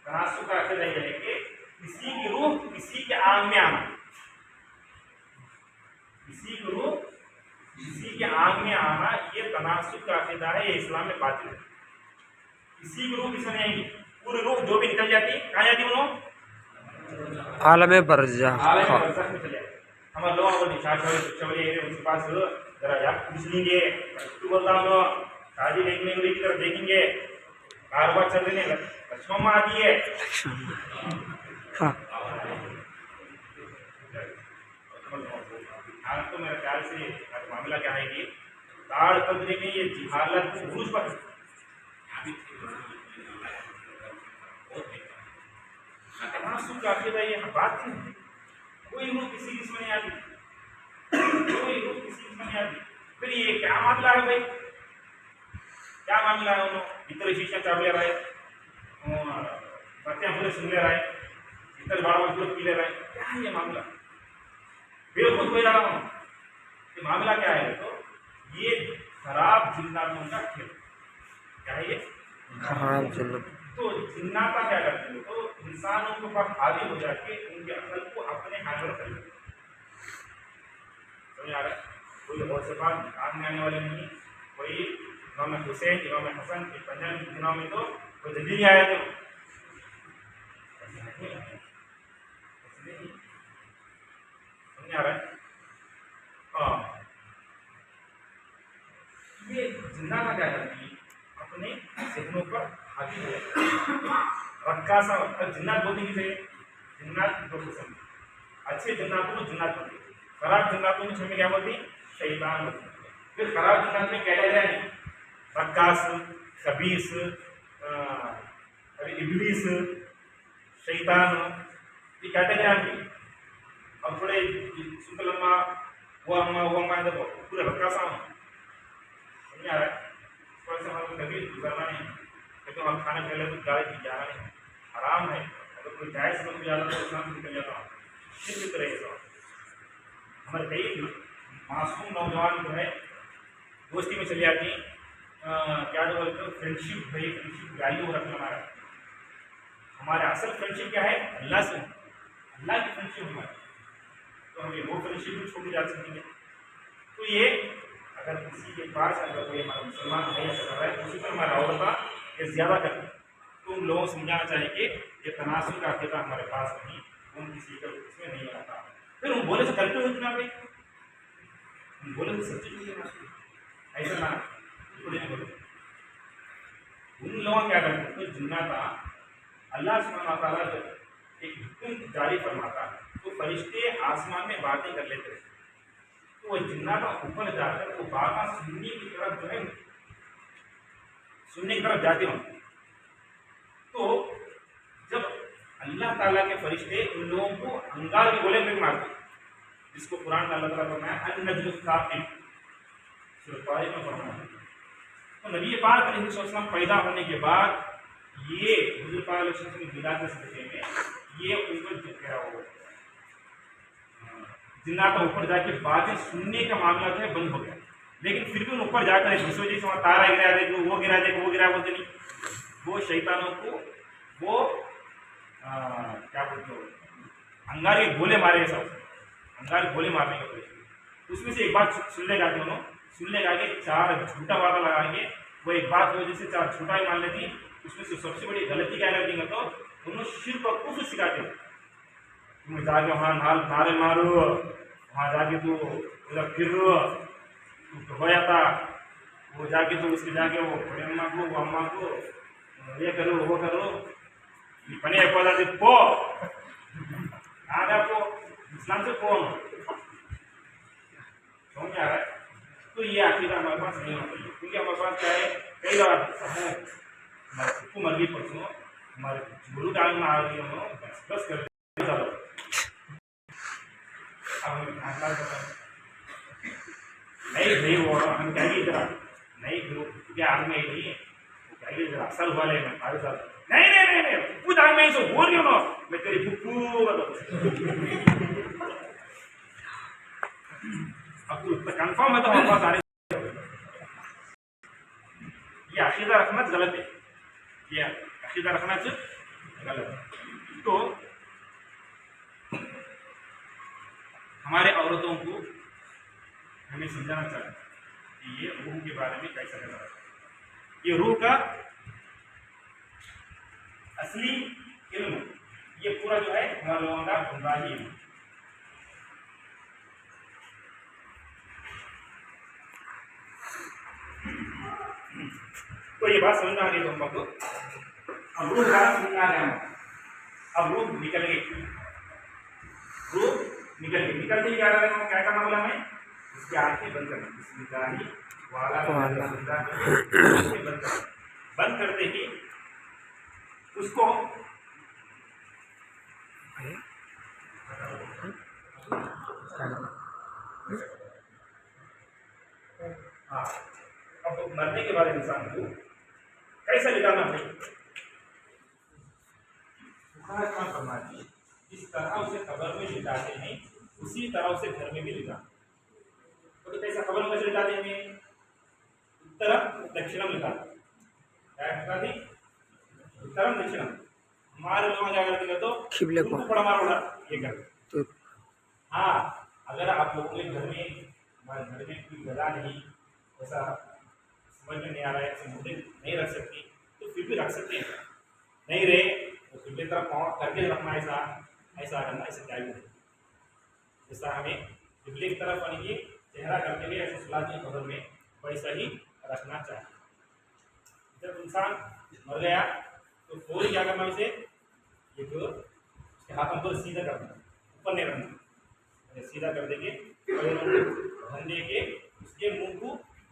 तनासुब का अकीदा यह है कि किसी की रूह किसी के आंग में आना, किसी की रूह किसी के आंग में आना, ये तनासुब का अकीदा है। ये इस्लाम में बातिल है। किसी की रूह किसमें नहीं आएगी, पूरी रूह जो भी निकल जाती है कहाँ जाती है? आलम बरज़ख। आलम बरज़ख में चले जाते। हमारे लोग उसके पास जरा याद पूछ लेंगे, तू बोलता हूँ शादी देखने की तरफ देखेंगे, कारोबार चल रहे हैं, लक्ष्मण आती है। हाँ, तो मेरे ख्याल से मामला क्या है कि ताड़ पदरी में ये जिहालत उरूज पर तनासुब का अकीदा ये बात नहीं। कोई रूह किसी किस्म नहीं आती, कोई रूह किसी किस्म नहीं आती। फिर ये क्या मामला है भाई? क्या मामला है? उन्होंने इतर शीशा चाप ले रहा है, बातें पूरे सुन ले रहा है, इतर बड़ा मजबूत पी ले रहा है। क्या है ये मामला? बेखुद हो जा रहा हूँ। ये मामला क्या है? तो ये खराब जिन्नातों का खेल। क्या है ये? खराब जिन्नत। तो जिन्नाता क्या करते हैं? तो इंसानों के ऊपर हावी हो जाके उनके अकल को अपने हाथ में रख लेते। समझ आ रहा है? कोई और से बात आने आने वाले नहीं। कोई इमाम हुसैन, इमाम हसन के पंजाब के दिनों में तो कोई जल्दी नहीं आया। तो समझ आ रहा है? हाँ, ये जिन्नाता क्या करती है? अपने जहनों पर हावी हो जाती है। रक्कासा और जिन्नात बोलने की चाहिए। जिन्नात दो किस्म, अच्छे जिन्नातों को जिन्नात बोलते हैं, खराब जिन्नातों में छमे क्या बोलती? शैतान बोलती है। फिर खराब जिन्नात में कैटेगरी है रक्कास, खबीस, इब्लीस, शैतान, ये कैटेगरी आती। अब थोड़े सुकलम्मा वो अम्मा देखो पूरे रक्कासा हूँ। समझ आ रहा है? थोड़ा सा हमें कभी गुजारना नहीं, लेकिन हम खाने पहले कुछ गाय की जाना नहीं, हराम है। अगर कोई जाए समझ में जाता तो इस्लाम से निकल जाता हूँ। किस तरह से हमारे कई मासूम नौजवान जो है दोस्ती में चली जाती हैं, क्या जो बोलते हो फ्रेंडशिप, भाई फ्रेंडशिप वैल्यू रखना हमारे असल फ्रेंडशिप क्या है? अल्लाह से, अल्लाह की फ्रेंडशिप हमारी। तो हमें वो फ्रेंडशिप भी छोड़ी जा सकती है। तो ये अगर किसी के पास अगर कोई हमारा मुसलमान भाई ऐसा कर रहा है, उसी पर हमारा औरता ये ज़्यादा करते हैं, तो उन लोगों को समझाना चाहिए कि ये तनासुब का अकीदा हमारे पास नहीं, उन किसी का इसमें नहीं आता। फिर उन बोले से करते हो इतना भाई, उन बोले से सच्ची नहीं है, ऐसा ना बोले। उन लोग क्या करते हैं? तो जिन्नाता अल्लाह सुब्हानहू व तआला जब एक हुक्म जारी फरमाता है तो फरिश्ते आसमान में बातें कर लेते हैं। तो वो जिन्नात ऊपर जाकर वो बात सुनने की तरफ जो है सुनने की तरफ जाते हों। तो जब अल्लाह ताला के फरिश्ते उन लोगों को अंगार के गोले में मारते, जिसको कुरान में अल्लाह ताला फरमाया अन-नज्मु साक़िब, सूरह तारिक में फरमाया। तो नबी पाक अलैहिस्सलाम पैदा होने के बाद ये हुजूर पाक अलैहिस्सलाम की विलादत से में ये ऊपर गिरा हुआ जिन्नात ऊपर जाके बातें सुनने का मामला जो है बंद हो गया। लेकिन फिर भी उन ऊपर जाकर इस वजह से तारा गिरा देगा, वो गिरा देगा, वो गिरा बोलते नहीं। वो शैतानों को वो क्या बोलते हो अंगार के गोले मारे, सब अंगार के गोले मारने के वजह। उसमें से एक बात सुन लेगा दोनों, सुन लेगा कि चार झूठा वादा लगाएंगे, वो एक बात की वजह से चार झूठा ही मान लेती। उसमें से सबसे बड़ी गलती क्या करती है? तो दोनों शिर्क और कुफ्र सिखाते हैं। तुम जाके वहाँ नारे मारो, वहाँ जाके तू उधर फिर तो हो जाता वो जाके तो उसके जाके वो अम्मा को वो अम्मा को ये करो वो करो ये पने पौधा से पो आधा को इस्लाम से कौन समझ आ रहा है। तो ये अकीदा हमारे पास नहीं होता है क्योंकि हमारे पास क्या है कई बार हमारे मर्जी परसों हमारे गुरु डाल में आ रही हो बस कर चलो नहीं भाई वो हम कहेंगे जरा नहीं क्या आग में नहीं कहेंगे जरा असल हुआ ले मैं सारे साल नहीं नहीं नहीं नहीं कुछ आग में ही सो बोल रही हो ना मैं तेरी फुप्पू अब तो कंफर्म है तो हमारे पास आ रही ये अकीदा रखना गलत है ये अकीदा रखना गलत है। तो हमारे औरतों को हमें समझाना चाहिए कि ये रूह के बारे में कैसा करना है। ये रूह का असली इल्म ये पूरा जो है हमारे लोगों का गुमराही है। तो ये बात समझ में आ गई तुम लोग अब रूह का समझ आ गया अब रूह निकल गई रूह निकल गई निकलते ही क्या करना बोला हमें उसकी आंखें बंद करना बंद करते ही उसको हाँ अब मरने के बाद इंसान को कैसा लिटाना भाई करना चाहिए जिस तरह उसे कब्र में लिटाते हैं उसी तरह उसे घर में भी लिटाना तो कैसा कब्र में कैसे लिटाते हैं उत्तरम दक्षिणम लिटाते क्या थी उत्तरम दक्षिणम हमारे लोग क्या करते हैं तो खिबले को बड़ा मारो ये कर तो हाँ अगर आप लोगों के घर में हमारे घर में कोई गदा नहीं ऐसा समझ में नहीं आ रहा है ऐसे मुद्दे नहीं रख सकती तो फिर भी रख सकते हैं नहीं रहे तो फिर तरफ करके रखना ऐसा ऐसा करना ऐसे चाहिए जैसा हमें किबले की तरफ यानी कि चेहरा करके भी ऐसे सुला के कब्र में वैसा ही रखना चाहिए। जब इंसान मर गया तो फौरी क्या करना उसे ये तो उसके हाथों को सीधा करना ऊपर नहीं रखना सीधा कर देंगे धंधे के उसके मुंह को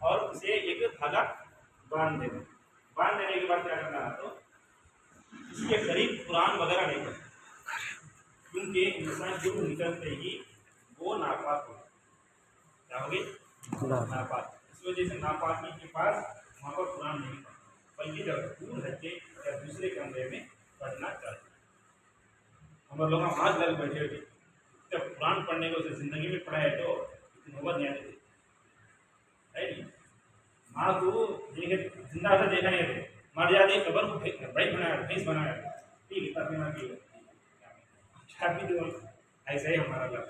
और उसे एक धागा बांध देना बांध देने के बाद क्या करना तो इसके करीब कुरान वगैरह नहीं करना क्योंकि इंसान जो निकलते ही वो नापाक हो क्या होगी नापाक इस वजह से नापाकी के पास वहाँ पर कुरान नहीं पढ़ना बल्कि जब दूर हटे या दूसरे कमरे में पढ़ना चाहिए। हमारे लोग हाथ लग बैठे हुए जब कुरान पढ़ने को उसे जिंदगी में पढ़ा है तो नौबत नहीं आती है नहीं माँ को देखे जिंदा था देखा नहीं थे मर जाते खबर को भैंस बनाया भैंस बनाया ठीक है तब भी ऐसा ही हमारा लग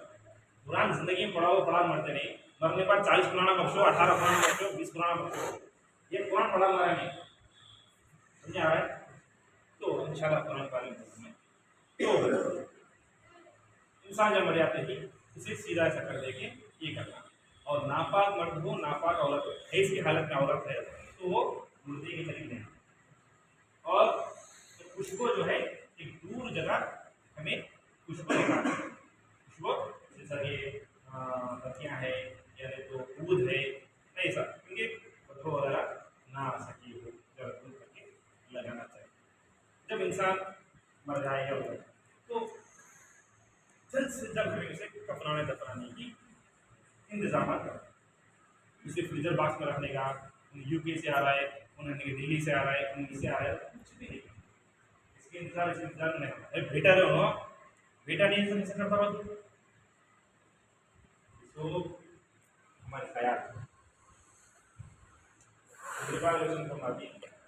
कुरान जिंदगी में पढ़ाओ पढ़ा मरते नहीं मरने पर 40 पुराना बख्शो 18 पुराना बख्शो 20 पुराना बख्शो ये कुरान पढ़ा मारा नहीं समझा है। तो इंशाल्लाह कुरान पालन तो इंसान जब मर जाते ही उसे सीधा ऐसा कर देके ये करना और नापाक मर्द हो नापाक औरत है इसकी हालत में औरत है तो वो मुर्दे के करीब नहीं और खुशबू जो है एक दूर जगह हमें खुशबू निकालना खुशबू जैसा कि बत्तियाँ है या तो दूध है नहीं सर क्योंकि पत्थर वगैरह ना आ सकी हो जब करके लगाना चाहिए। जब इंसान मर जाएगा उधर तो जल्द से जल्द हमें उसे कफनाने दफनाने की इंतजाम करें उसे फ्रीजर बॉक्स में रखने का यूके से आ रहा है उन्होंने दिल्ली से आ रहा है उन्हीं से आ रहा है कुछ भी नहीं इसके इंतजार नहीं होना बेटा रहे हो बेटा नहीं समझ करता बात तो हमारे ख्याल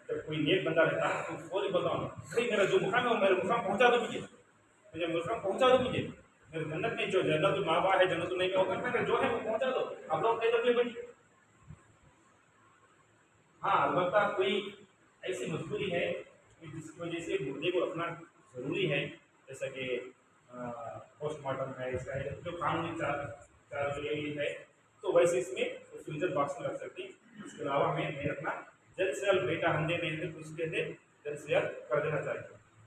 जब कोई नेक बंदा रहता है तो फौरी बताओ भाई मेरा जो मुकाम है वो मेरे मुकाम पहुंचा दो मुझे मुझे मुकाम पहुंचा दो मुझे मेरे जन्नत में जो जन्नत माँ बाप है जन्नत नहीं होगा मैं जो है वो पहुंचा दो आप लोग कई तकलीफ बनी। हाँ अलबत्ता कोई ऐसी मजबूरी है कि जिसकी वजह से मुर्दे को रखना जरूरी है जैसा कि पोस्टमार्टम है इसका जो कानूनी चार्ज है तो वैसे इसमें उसको इज्जत बॉक्स में रख सकते हैं, इसके अलावा हमें नहीं रखना। जल्द से जल्द बेटा हम दे नहीं थे कुछ देते, जल्द से जल्द कर देना चाहिए,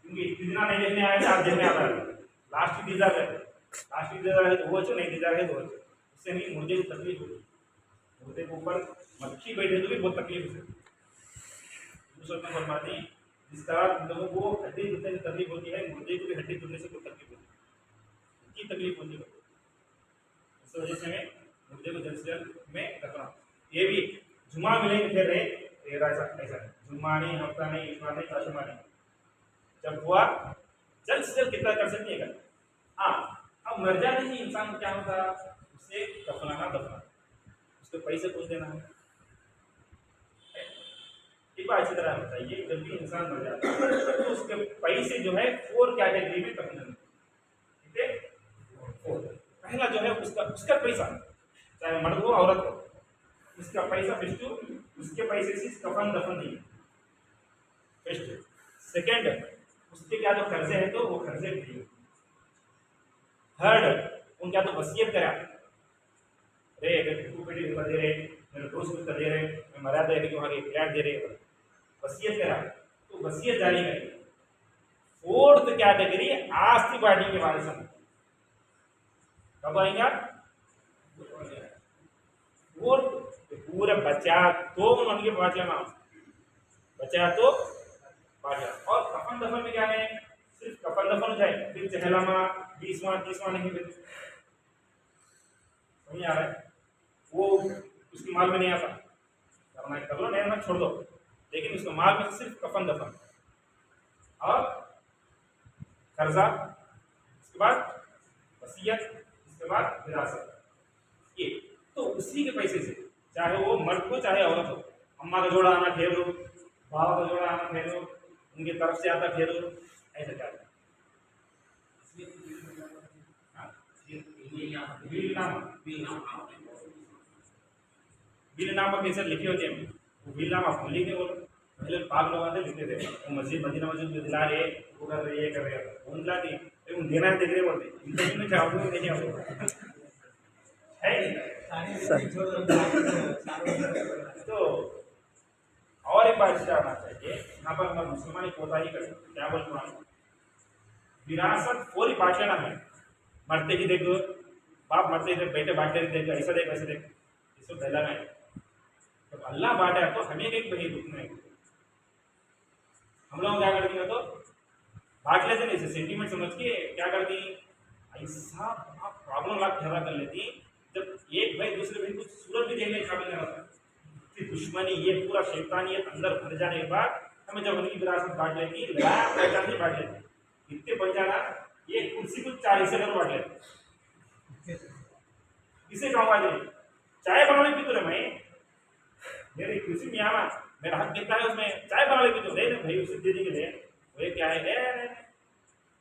क्योंकि इतना नहीं देखने आया था, आप देखने आता है लास्ट दीदा है, लास्ट दीदा है तो वो जो नहीं दीदा है तो इससे नहीं मुर्दे को तकलीफ होगी, मुर्दे के ऊपर मक्खी बैठे तो भी बहुत तकलीफ हो सकती है। दूसरा में फरमाते हैं जिस तरह लोगों को हड्डी टूटने से तकलीफ होती है, मुर्दे को भी हड्डी टूटने से कोई तकलीफ होती है, उनकी तकलीफ होती है। इस वजह से हमें मुर्दे को जल्द से जल्द में रखना। ये भी जुमा मिलेंगे फिर रहे ऐसा ऐसा जुम्मा नहीं, हफ्ता नहीं, इतना नहीं, ताशुमा नहीं, जब हुआ जल्द से जल्द कितना कर सकते हैं। हाँ, अब मर जाने ही इंसान क्या होता है, उसे दफनाना दफनाना, उसके पैसे पूछ देना है। एक बार अच्छी तरह बताइए, जब भी इंसान मर जाता है तो उसके पैसे जो है 4 कैटेगरी में तकसीम, ठीक है। पहला जो है उसका पैसा, चाहे मर्द हो औरत हो, उसका पैसा फिस्टू, उसके पैसे से कफन दफन नहीं फिस्ट। सेकेंड, उसके क्या जो कर्जे हैं तो वो कर्जे दिए। थर्ड, उनका तो वसीयत करा, अरे अगर तू बेटी दे रहे, मेरे दोस्त को दे रहे, मैं मर्यादा है कि तुम्हारे फ्लैट दे रहे, वसीयत करा तो वसीयत जारी करेगी। फोर्थ कैटेगरी आस्ती पार्टी के बारे में कब आएगा, पूरा बचा तो उनके बांट लेना, बचा तो बांट लेना। और कफन दफन में क्या है, सिर्फ कफन दफन हो जाए, फिर चहलामा 20वां 30वां नहीं, फिर समझ आ रहा है, वो उसकी माल में नहीं आता, करना कर लो, नहीं छोड़ दो, लेकिन उसके माल में सिर्फ कफन दफन और कर्जा, इसके बाद वसीयत, इसके बाद विरासत, ये तो उसी के पैसे से, चाहे वो मर्द हो चाहे औरत हो, अम्मा का जोड़ा आना फेर लो, बाबा का जोड़ा आना फेर लो, उनकी तरफ से आता फेर लो, ऐसा क्या बिलनामा कैसे लिखे होते हैं, वो बिलनामा हम लिखे, वो पहले पाक लोग आते लिखते थे, वो मस्जिद मदीना मस्जिद में दिला रहे, वो कर रहे, ये कर रहे, वो दिला दी, उन देना देख रहे बोलते, इनके में चाहो तो नहीं आओ है। तो और एक बात जानना चाहिए, यहाँ पर हम मुसलमान कोताही करते क्या बोलते हैं, विरासत पूरी बांट लेना है, मरते ही देखो, बाप मरते ही बेटे बांटते ही देखो, ऐसा देख वैसे देख, इसको पहला नहीं, जब अल्लाह बांटा है तो हमें एक बही दुख नहीं, हम लोग क्या करते हैं तो बांट लेते नहीं, सेंटीमेंट समझ के क्या करती, ऐसा प्रॉब्लम आप खड़ा कर लेती, जब एक भाई दूसरे भाई को सूरत भी देखने काबिल नहीं होता, फिर दुश्मनी ये पूरा शैतानियत अंदर भर जाने के बाद हमें जब उनकी विरासत बांट लेती, लगा पहचान नहीं बांट लेती, इतने बन जाना, ये कुर्सी को 4 हिस्से कर बांट लेते, इसे कहूँगा जी चाय बनाने की तो मैं मेरी कुर्सी में आना, मेरा हक कितना है उसमें, चाय बनाने की तो दे भाई उसे दे देंगे, वो क्या है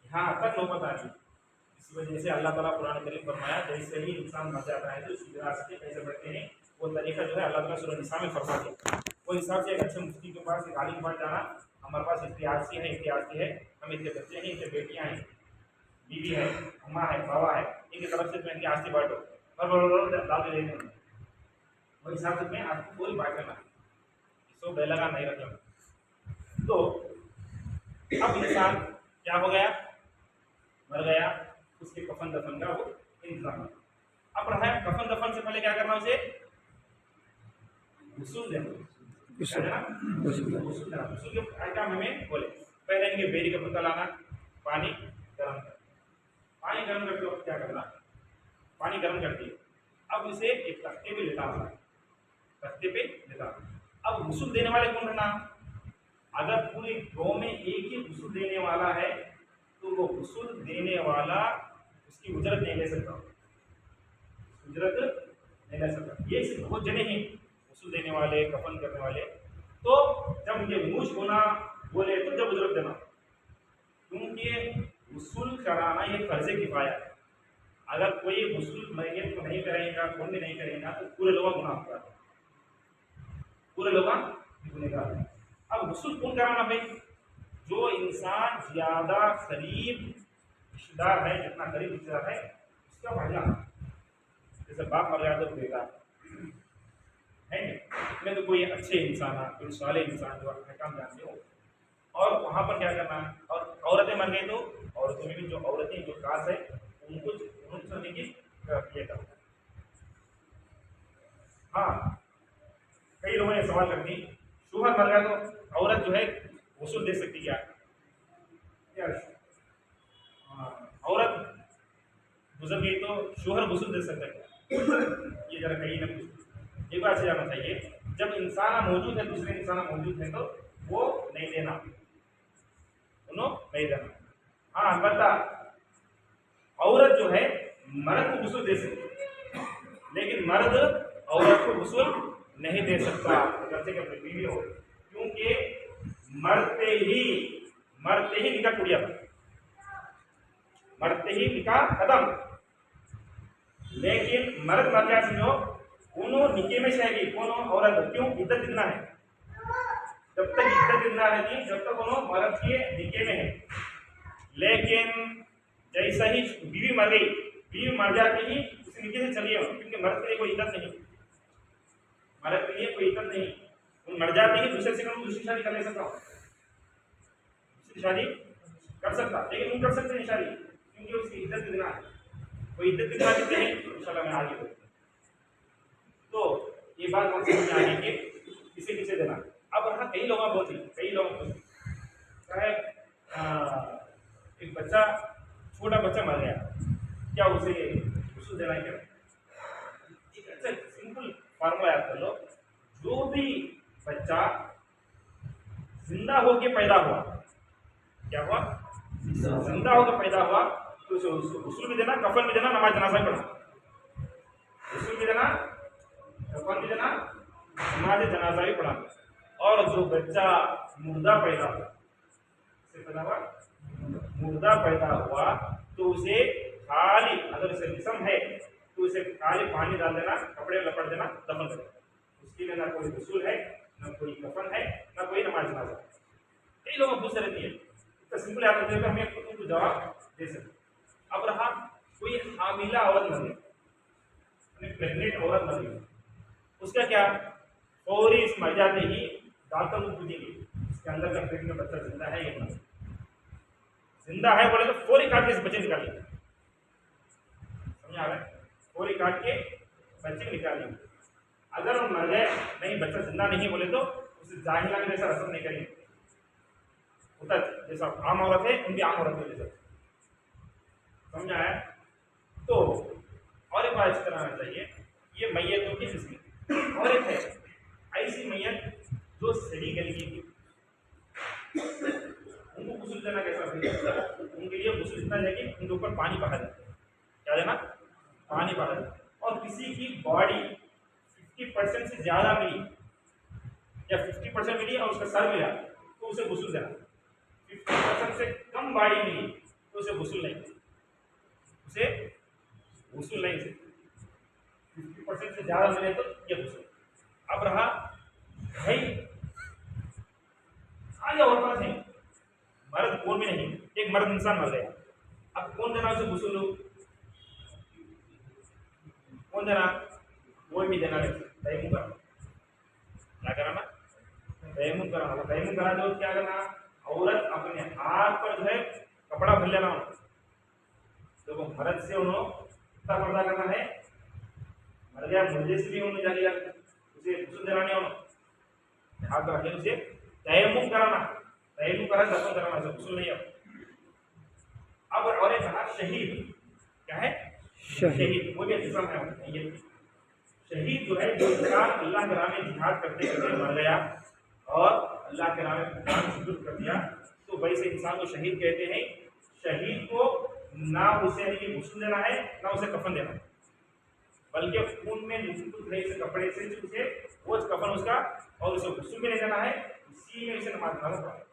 यहाँ तक नौबत आ गई। इस वजह से अल्लाह ताला कुरान करीम फरमाया, जैसे ही इंसान मर जाता है तो उसकी विरासत कैसे बढ़ते हैं, वो तरीका जो है अल्लाह ताला सूरह निसा में फरमा दिया। वो हिसाब से एक अच्छे मुफ्ती के पास एक आलिम पास जाना, हमारे पास इतनी आरसी है, इतनी आरसी है, हम इतने बच्चे हैं, इतने बेटियाँ हैं, बीवी है, अम्मा है, बाबा है, इनकी तरफ से इनकी आरसी बांटो और डाल के देने, वो हिसाब से मैं आपको पूरी बांट लेना, इसको बेलगा नहीं रखना। तो अब इंसान क्या हो गया, मर गया, उसके कफन दफन का वो इंतजाम। अब रहा है कफन दफन से पहले क्या करना, उसे गुस्ल देना, गुस्ल के आइटम हमें बोले, पहले इनके बेरी का पत्ता लाना, पानी गर्म कर, पानी गर्म करते वक्त क्या करना, पानी गर्म कर दिए, अब इसे एक तख्ते पे लेटाना, तख्ते पे लेटाना। अब गुस्ल देने वाले कौन रहना, अगर पूरे गाँव में एक ही गुस्ल देने वाला है तो वो गुस्ल देने वाला उसकी उजरत नहीं ले सकता, उजरत नहीं ले सकता। ये सिर्फ बहुत जने हैं गुस्ल देने वाले, कफन करने वाले, तो जब उनके मूछ होना बोले तो जब उजरत देना, क्योंकि गुस्ल कराना ये फर्ज किफाया है। अगर कोई गुस्ल मैयत को नहीं करेगा, कौन भी नहीं करेगा तो पूरे लोग गुनाहगार, पूरे लोग गुनहगार। अब गुस्ल कौन कराना भाई, जो इंसान ज्यादा करीब रिश्तेदार है, जितना करीब रिश्तेदार है उसका भाईजान, जैसे बाप मर गया तो बेटा, है नहीं, इसमें तो कोई अच्छे इंसान है, कोई साले इंसान जो अपने काम जानते हो, और वहाँ पर क्या करना है, और औरतें मर गई तो औरतों में भी जो औरतें जो खास है उनको उनको देखिए ये करना है। हाँ, कई लोगों ने सवाल कर दी, शोहर मर गया तो औरत जो है वसूल दे सकती क्या? क्या हाँ, औरत गुजर गई तो शोहर वसूल दे सकता है क्या? ये जरा कहीं ना कुछ एक बार से जाना चाहिए, जब इंसान मौजूद है, दूसरे इंसान मौजूद है तो वो नहीं देना, दोनों नहीं देना। हाँ, अलबत्ता औरत जो है मर्द को वसूल दे सकती है, लेकिन मर्द औरत को वसूल नहीं दे सकता, अगर से अपनी बीवी हो, क्योंकि मरते ही निकाह टूट था, मरते ही निकाह खत्म। लेकिन मर्द मर गया समझो, उन्हों निके में रहेगी, कौन औरत, क्यों? इद्दत कितना है, जब तक इद्दत कितना रहती, जब तक उन्हों मर्द के निके में है। लेकिन जैसा ही बीवी मर गई, बीवी मर जाती ही उस निके से चली जाओ, क्योंकि मर्द के लिए कोई इद्दत नहीं, मर्द के लिए कोई इद्दत नहीं, वो मर जाती ही दूसरे से दूसरी शादी कर ले सकता हूँ, दूसरी शादी कर सकता, लेकिन वो कर सकते नहीं शादी, क्योंकि उसकी इद्दत कितना है, कोई इद्दत कितना देते हैं, इंशाल्लाह मैं आगे बढ़ूँ। तो ये बात हम समझ में आ गई कि किसे किसे देना। अब हाँ, कई लोग बोलते, कई लोग एक बच्चा, छोटा बच्चा मर गया, क्या उसे वसूल देना है क्या? एक अच्छा सिंपल फार्मूला याद कर लो, जो भी बच्चा जिंदा होके पैदा हुआ, क्या हुआ? जिंदा होकर पैदा हुआ, तो उसे वसूल भी देना, कफन भी देना, नमाज जनाजा भी पढ़ना, वसूल भी देना, कफन भी देना, नमाज जनाजा भी पढ़ाना। और जो बच्चा मुर्दा पैदा हुआ, पैदा हुआ मुर्दा पैदा हुआ, तो उसे खाली, अगर उसे जिस्म है तो उसे खाली पानी डाल देना, कपड़े लपट देना, दफन कर देना, उसके लिए ना कोई वसूल है, ना कोई कफन है, ना कोई नमाज जनाजा। कई लोग पूछ रहती है, इसका सिंपल याद रखते हैं, हमें खुद को जवाब दे सकते। अब रहा कोई हामिला औरत मर गई, प्रेग्नेंट औरत मर गई, उसका क्या? फौरी इस मर जाते ही डॉक्टर को पूछेंगे इसके अंदर का पेट में बच्चा जिंदा है या नहीं, जिंदा है बोले तो फौरी काट के इस बच्चे निकालिए, समझ आ रहा है? फौरी काट के बच्चे निकालिए। अगर वो मर गए, नहीं बच्चा जिंदा नहीं बोले तो उसे जाहिला में जैसा रस्म नहीं करेंगे, होता जैसा आम औरत है उनकी आम औरत में जैसा, समझ आया? तो और एक बात करना चाहिए, ये मैयतों की किस्में, और एक है ऐसी मैयत जो सड़ी गली की, उनको गुस्ल देना कैसा है? उनके लिए गुस्ल इतना है कि उनके ऊपर पानी बहा देना, क्या देना? पानी बहा देना। और किसी की बॉडी 50% से ज्यादा मिली या 50% मिली और उसका सर मिला तो उसे गुस्ल देना, 50% से कम बॉडी मिली तो उसे गुस्ल नहीं, उसे गुस्ल नहीं से 50% से ज्यादा मिले तो ये गुस्ल। अब रहा भाई आगे और बात है, मर्द कौन भी नहीं, एक मर्द इंसान मर गया, अब कौन देना उसे गुस्ल? कौन देना? कोई भी देना नहीं, तयम्मुम करना, क्या कराना? तयम्मुम कराना। तयम्मुम करा दो, क्या करना? औरत अपने हाथ पर जो है कपड़ा भर लेना, तो मर्द से उन्होंने कितना पर्दा करना है, मर गया मुर्दे से भी उन्होंने जाएगा, उसे गुस्ल देना नहीं, उन्होंने हाथ रखे उसे तयम्मुम कराना, तयम्मुम करा दफन कराना, उसे गुस्ल नहीं। अब और एक कहा शहीद, क्या है? शहीद, वो भी जिस्म है, ये शहीद जो है, जो इंसान अल्लाह के राह में जिहाद करते करते मर गया और अल्लाह के राह में जान शुरू कर दिया, तो वैसे इंसान को शहीद कहते हैं। शहीद को ना उसे गुस्ल देना है, ना उसे कफन देना है, बल्कि खून में लुथपुथ है इस कपड़े से उसे वो कफन उसका, और उसे गुस्ल भी नहीं देना है, इसी में उसे नमाज पढ़ना पड़ा।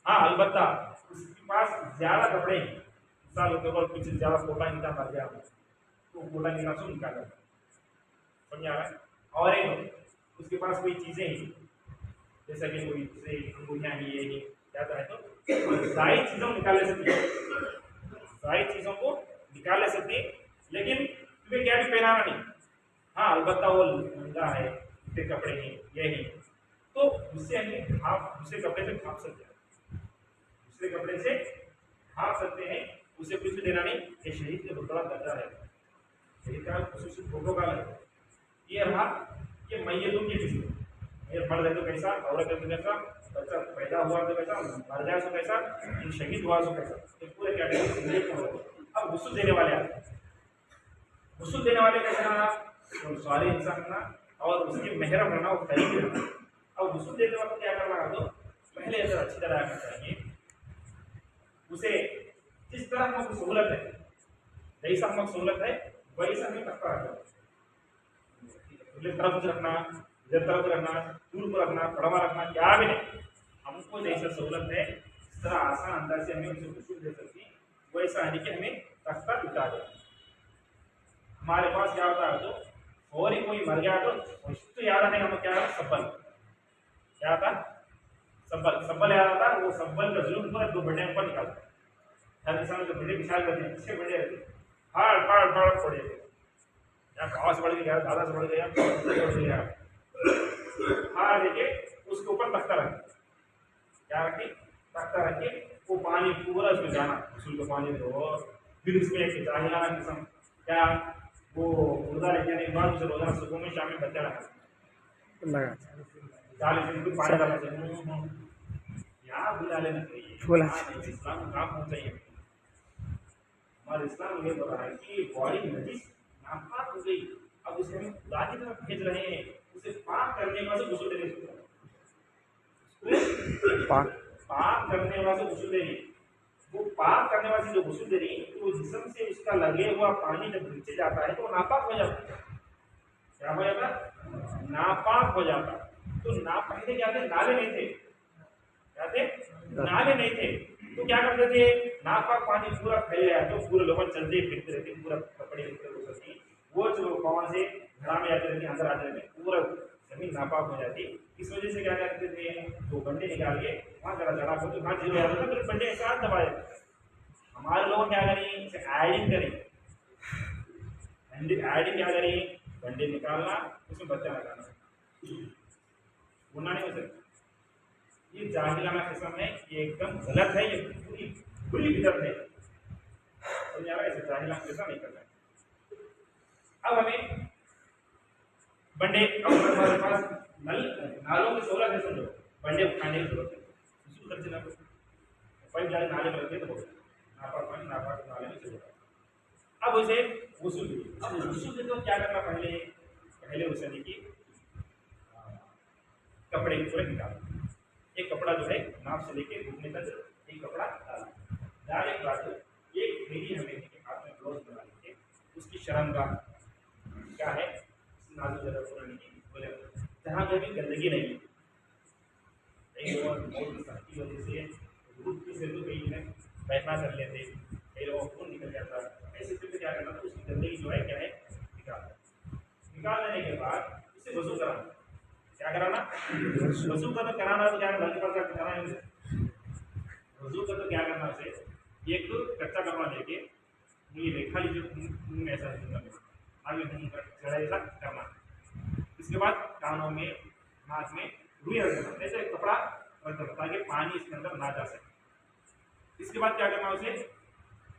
हाँ, अलबत्ता उसके पास ज्यादा कपड़े हैं, मिसाल के ऊपर कुछ ज्यादा कोटा निकाल मर गया तो कोटा निकाल से निकाल, समझ आ रहा है? और एक उसके पास कोई चीजें हैं, जैसा कि कोई दूसरे अंगूठियां ही ये जाता है, तो सारी चीजों को निकाल ले सकती है, सारी चीजों को निकाल ले सकती है, लेकिन तुम्हें क्या भी पहनाना नहीं। हाँ अलबत्ता वो नंगा है, उसके कपड़े नहीं, ये नहीं, तो उससे हमें भाप, दूसरे कपड़े से भाप सकते हैं, दूसरे कपड़े से भाप सकते हैं, उसे कुछ भी देना नहीं। ये शहीद का बहुत बड़ा दर्जा है, शहीद का खुसूसी प्रोटोकॉल है। ये रहा कि मैयतों की किस्म, ये मर्द है तो कैसा, औरत है तो कैसा, बच्चा पैदा हुआ तो कैसा, मर गया तो कैसा, शहीद हुआ तो कैसा, ये पूरे कैटेगरी। अब गुस्ल देने वाले आते हैं, गुस्ल देने वाले कैसे रहना, तो सारे इंसान रहना और उसकी मेहरम रहना, वो करीब रहना। अब गुस्ल देने वाले क्या करना, तो पहले ऐसा अच्छी तरह आना चाहिए, उसे जिस तरह हमको सहूलत है, जैसा हमको सहूलत है वैसा हमें करता रहना, तरफ रखना, इधर तरफ रखना, दूर पर रखना, कड़वा रखना, क्या भी नहीं, हमको जैसा सहूलत है इस तरह आसान अंदाज से हमें उसे गुस्ल दे सकती, वैसा है कि हमें तख्ता बिठा दे। हमारे पास क्या होता है, तो और ही कोई मर गया तो याद आने का क्या है, सब्बल, क्या था, सब्बल, सब्बल याद आता है, वो सब्बल का जुल्म पूरा 2 बंडे ऊपर निकालता है, हर इंसान जो बंडे विशाल करते हैं, इससे बंडे रहते हैं, फाड़ फाड़ फाड़ फोड़े थे, या गाँव से बढ़ गया, दादा से बढ़ गया, बढ़ गया, फाड़ देके उसके ऊपर तख्ता रखे, क्या रखे, तख्ता रखे, वो पानी पूरा उसमें जाना, गुस्ल का पानी दो, फिर उसमें एक जाहिलाना किस्म क्या, वो रोजा लेके आने के बाद उसे रोजाना सुबह में शाम में बच्चा रखा, 40 दिन पानी डालना चाहिए, यहाँ बुला लेना चाहिए, इस्लाम का काम होना चाहिए। हमारे इस्लाम ये बोल रहा है कि बॉडी नजीस नापाक हो गई, अब उसे हम खुदा की तरफ भेज रहे हैं, उसे पाक करने वाले गुस्ल देने, पाक करने वाले गुस्ल देने, वो पाक करने वाली जो गुस्ल दे रही है, तो जिस्म से उसका लगे हुआ पानी जब नीचे जाता है तो नापाक हो जाता है, क्या हो जाता, नापाक हो जाता। तो ना पहले क्या थे, नाले नहीं थे, क्या थे, नाले नहीं थे, तो क्या करते थे, नापाक पानी पूरा फैल गया तो पूरे लोग चलते फिरते रहते, पूरा कपड़े फिरते, वो जो कौन से घड़ा में आते रहते, अंदर आते रहते, पूरा जमीन नापाक हो जाती। इस वजह से क्या करते थे, 2 बंडे निकाल के वहाँ जरा जड़ा को, तो वहाँ जीरो जाता था, फिर बंडे एक साथ दबाए। हमारे लोग क्या करें, इसे एडिंग करें, एडिंग क्या करें, बंडे निकालना, उसमें बच्चा लगाना, होना नहीं हो सकता, ये जाहिलाना किस्म है, ये एकदम गलत है, ये पूरी बुरी बिदअत है, तो ऐसे जाहिलाना किस्म नहीं करना है। अब हमें बंडे, अब हमारे पास नालों की सहूलत है, समझो बंडे उठाने की जरूरत है, गुस्ल करते ना पाइप जाले नाले में रखते तो नापाक पानी नापाक नाले में चले जाता। अब उसे गुस्ल, अब गुस्ल के तो क्या करना, पहले उसे देखिए कपड़े पूरे निकालना, एक कपड़ा जो है नाप से लेके घुटने तक एक कपड़ा डालने के बाद एक थैली हमें हाथ में ग्लोव्स बना लेके, उसकी शर्मगाह क्या है, नाजुक जगह पुरानी बोले जहाँ कहीं भी गंदगी नहीं है, की वजह से धूप की से तो कहीं में पैसा कर लेते, कई लोगों खून निकल जाता, ऐसे स्थिति में क्या करना था, उसकी गंदगी जो है क्या है, निकाल लेने के बाद उसे वजू कराना, क्या कराना, वजू का तो कराना, तो क्या कराना, वजू का तो क्या करना, उसे एक कच्चा कपड़ा लेके ये रेखा लीजिए, ऐसा आगे ऐसा करना, इसके बाद कानों में नाक में रुई रख देना, ऐसे कपड़ा रख देना ताकि पानी इसके अंदर ना जा सके। इसके बाद क्या करना, उसे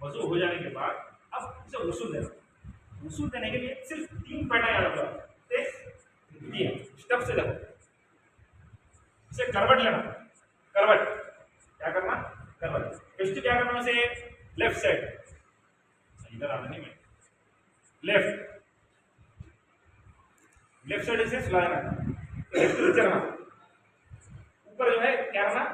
वजू हो जाने के बाद अब उसे गुस्ल देना, गुस्ल देने के लिए सिर्फ 3 पैना याद रखना, स्टेप से देखो, उसे करवट लेना, करवट क्या करना, करवट फिर क्या करना, उसे लेफ्ट साइड, इधर आना नहीं, मैं लेफ्ट साइड से सुलाना, लेफ्ट नीचे रखना, ऊपर जो है क्या करना,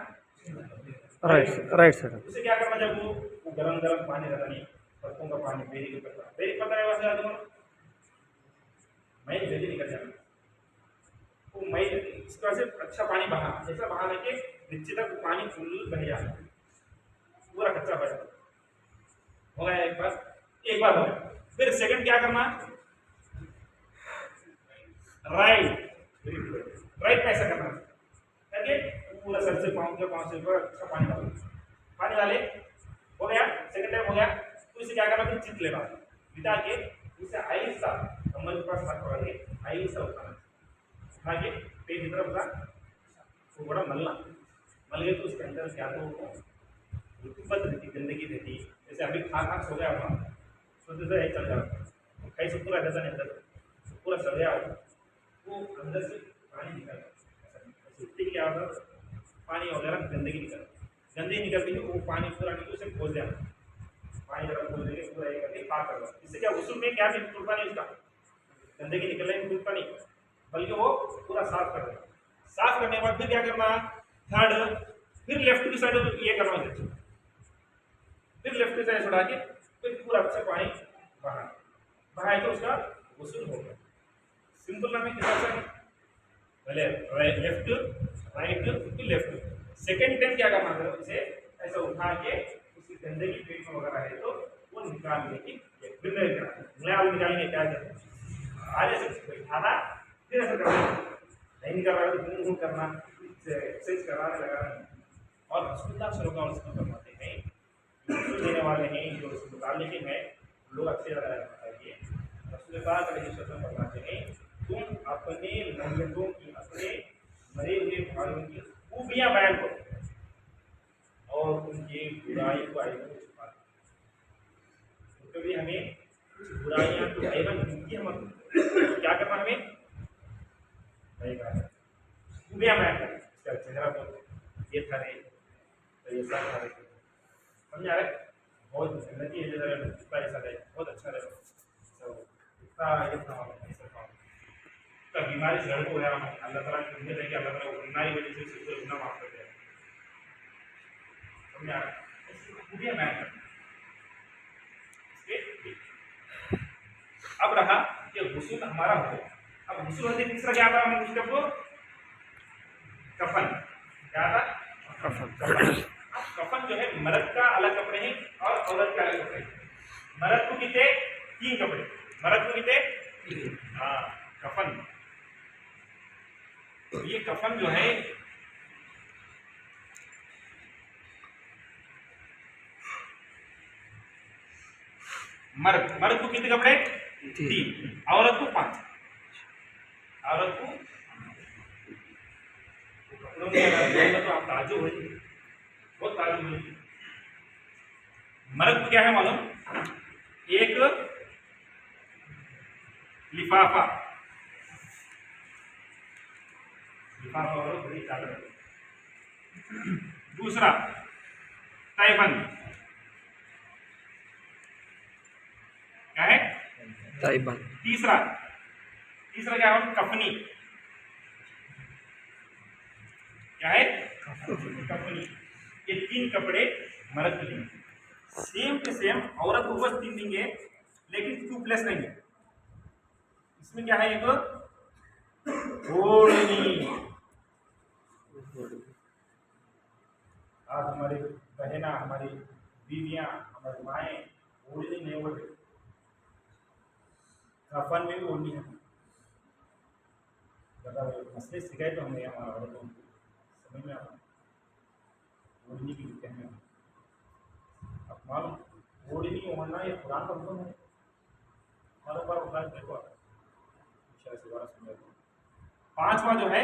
राइट साइड, उसे क्या करना, जब वो गरम गरम पानी रहता नहीं, पत्तों का पानी, बेरी का पत्ता है वैसे आदमी मैं जल्दी निकल जाना, वो मैं इसका से अच्छा पानी बहा, ऐसा बहा लेके नीचे तक पानी फुल बह जाए, पूरा कच्चा बह जाए, हो गया एक बार हो गया। फिर सेकंड क्या करना, राइट में ऐसा करना, ताकि पूरा सर से पाँव से ऊपर अच्छा पानी डाले, हो गया, सेकंड टाइम हो गया, तो इसे क्या करना, फिर चित लेना, बिता के उसे आहिस्ता कमर के पास हाथ पकड़ के आई सब उठाना, उठा के पेट की तरफ का थोड़ा मलना, मल गए तो उसके अंदर क्या तो रुतबत रहती, गंदगी रहती। जैसे अभी खा खा सो गया हुआ शुद्ध से चल जाता, कहीं से पूरा जैसा नहीं अंदर पूरा सड़ गया होगा, वो अंदर से पानी निकल सुट्टी क्या होता, पानी वगैरह गंदगी निकल, गंदगी निकलती है वो पानी पूरा निकल उसे खोल देना, पानी जरा खोल देंगे पूरा ये करके पाक करना। इससे क्या वसूल में क्या भी टूटता नहीं, उसका गंदगी निकलने में टूटता नहीं, बल्कि वो पूरा साफ कर देना। साफ करने के बाद फिर क्या करना, थर्ड फिर लेफ्ट की साइड ये करना है, फिर लेफ्ट की साइड उड़ा के फिर पूरा अच्छा पानी बहाए तो उसका वसूल हो गया। सिंपल ना में कितना सा पहले लेफ्ट राइट फिर लेफ्ट, सेकेंड टाइम क्या करना है, इसे ऐसा उठा के उसकी गंदगी पेट में वगैरह है तो वो निकालने की फिर नया निकालने क्या करना, आगे से उठाना फिर ऐसा करना, नहीं निकल रहा है तो घूम करना, एक्सरसाइज कराने लगाना। और हॉस्पिटल सरकार उसको करवाते हैं, देने वाले हैं जो निकालने के हैं लोग अच्छे बताइए, अस्पताल का रजिस्ट्रेशन करवाते हैं, तुम अपने मैयतों की, अपने मरे हुए भाइयों की खूबियाँ बयान करो और उनकी बुराई को आइबन छुपा दो। कभी हमें कुछ बुराइयाँ तो आइबन दिखती है, हम क्या करना, हमें खूबियाँ बयान करें, इसका चेहरा बहुत ये था रे, तो ये सब था रे, समझ आ रहा है, बहुत उन्नति है, जैसा ऐसा है बहुत अच्छा रहे, इतना ये था तो बीमारी से लड़को गया, अल्लाह ताला की उम्मीद है कि अल्लाह ताला बीमारी वजह से उसको गुनाह माफ कर दे, समझ आ रहा है, खूबियाँ बयान करना। अब रहा कि गुस्ल हमारा हो, अब गुस्ल होने तीसरा क्या था, हमने उसके को कफन, क्या था कफन। कफन जो है मर्द का अलग कपड़े हैं और औरत के अलग कपड़े हैं। मर्द को कितने 3 कपड़े, मर्द को कितने, हाँ कफन। तो ये कफन जो है मर्द को कितने कपड़े 3, औरत को 5, औरत को कपड़ों में तो आप ताजुब हो, बहुत ताजुब हो। मर्द क्या है मालूम, एक लिफाफा, लिफाफा और बड़ी चादर, दूसरा तैबंद, क्या है तैबंद, तीसरा क्या है कफनी, क्या है कफनी। ये 3 कपड़े मर्द के लिए, सेम के सेम औरत को बस 3 देंगे लेकिन 2 प्लस नहीं है। इसमें क्या है, एक ओढ़नी, आज हमारी बहना, हमारी बीवियां, हमारी माएँ ओढ़नी नहीं ओढ़, कफन में भी ओढ़नी है। मसले सिखाए तो हमें हमारा औरतों को समझ में आता, ओढ़नी की कहने अब मालूम ओढ़नी ओढ़ना ये कुरान का हुक्म है, हमारे बार उठा देखो से बार समझ। 5वां जो है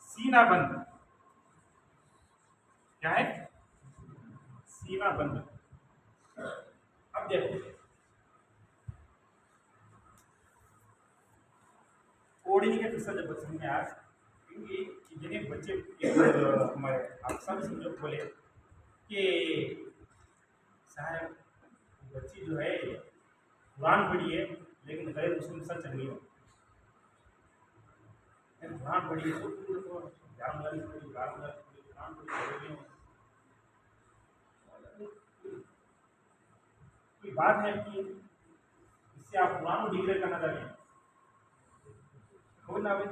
सीना बंद, क्या है सीना बंद। अब देखो ओढ़नी का किस्सा जब समझ में आया, क्योंकि जिन्हें बच्चे हमारे आप सब समझो बोले कि साहब बच्ची जो है कुरान पढ़ी है लेकिन गैर मुस्लिम सच नहीं हो, कुरान पढ़ी है तो जान वाली पढ़ी, कुरान पढ़ी, कोई बात है कि इससे आप कुरान को डिग्रेड करना चाहते हैं, हो ना भाई।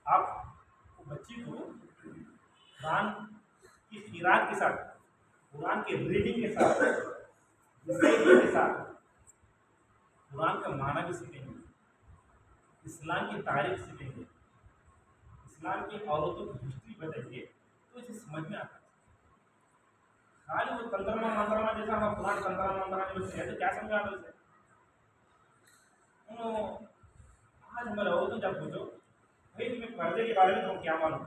आप बच्ची को कुरान की किरात के साथ, कुरान के रीडिंग के साथ, के साथ कुरान का माना भी सीखेंगे, इस्लाम की तारीफ सीखेंगे, इस्लाम की औरतों की हिस्ट्री बताइए तो इसे समझ में आता है। खाली वो तंत्रमा मंत्रमा जैसा हम पुराना तंत्रमा मंत्रमा जो है तो क्या समझा दो उसे। आज हमारे औरतों जब पूछो भाई तुम्हें पर्दे के बारे में तुम क्या मालूम,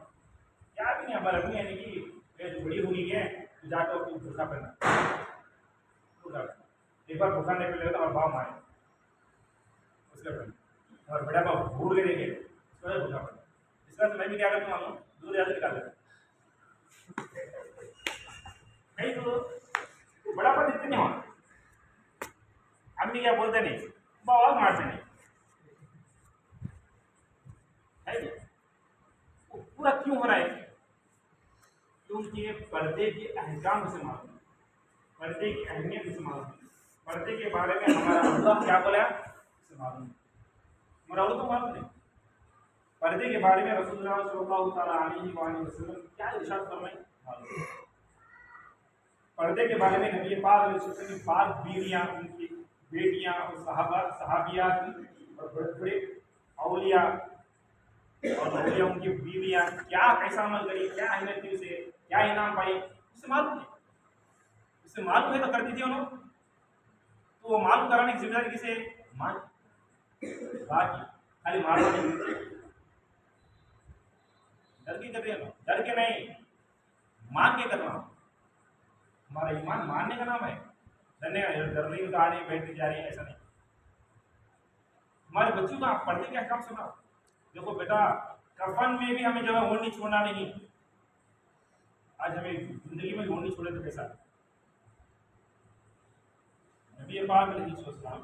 क्या भी नहीं हमारे अपनी यानी कि बड़ी हुई है तो जाकर उसको भूखा पहना भूखा एक बार भूखा नहीं पहले तो हमारे भाव मारे उसका पहना और बड़ा भाव भूल गए देंगे उसका भूखा पहना। इसका तो मैं भी क्या करता मालूम दूर जाकर निकाल देता नहीं तो बड़ा पर इतने नहीं होना। अम्मी क्या बोलते नहीं बहुत मारते नहीं है नहीं। वो पूरा क्यों हो रहा है क्योंकि पर्दे के अहकाम से मालूम है, पर्दे की अहमियत से मालूम है, पर्दे के बारे में हमारा अल्लाह क्या बोला इसे मालूम है, हमारा और तो मालूम नहीं। पर्दे के बारे में रसूलुल्लाह सल्लल्लाहु अलैहि वसल्लम क्या इरशाद फरमाए मालूम है। पर्दे के बारे में नबी पाक की पाक बीवियां उनकी बेटियां और सहाबियात और बड़े बड़े औलिया और औलिया उनकी बीवियां क्या कैसा अमल करी, क्या अहमियत थी उसे, क्या इनाम पाई, उससे मालूम है। उससे मालूम है तो करती थी उन्होंने, तो वो मालूम कराने की जिम्मेदारी किसे मां बाकी खाली मालूम नहीं डर के कर रही है, डर के नहीं मान के करना। हमारा ईमान मानने का नाम है, डरने का डर रही तो आ रही बैठने जा रही है ऐसा नहीं। हमारे बच्चों को आप पढ़ने के अहकाम सुना देखो बेटा, कफन में भी हमें जो है ओढ़नी छोड़ना नहीं। आज हमें जिंदगी में ओढ़नी छोड़े तो कैसा। नबी पाक अलैहिस्सलाम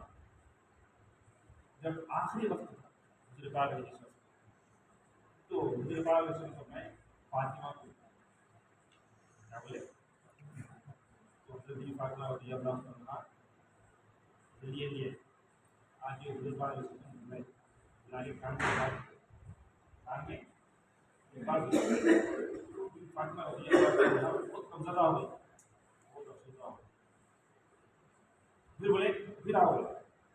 जब आखिरी वक्त था हुजूर पाक अलैहिस्सलाम तो हुजूर पाक अलैहिस्सलाम में फातिमा को क्या बोले तो हजरत फातिमा रज़ियल्लाहु अन्हा लिए आगे हुजूर पाक अलैहिस्सलाम में लाली खान के बाद आगे एक बार फातिमा रज़ियल्लाहु अन्हा बहुत कमज़ोर हो गई, बहुत अफसोस हो गई। फिर बोले फिर आओ,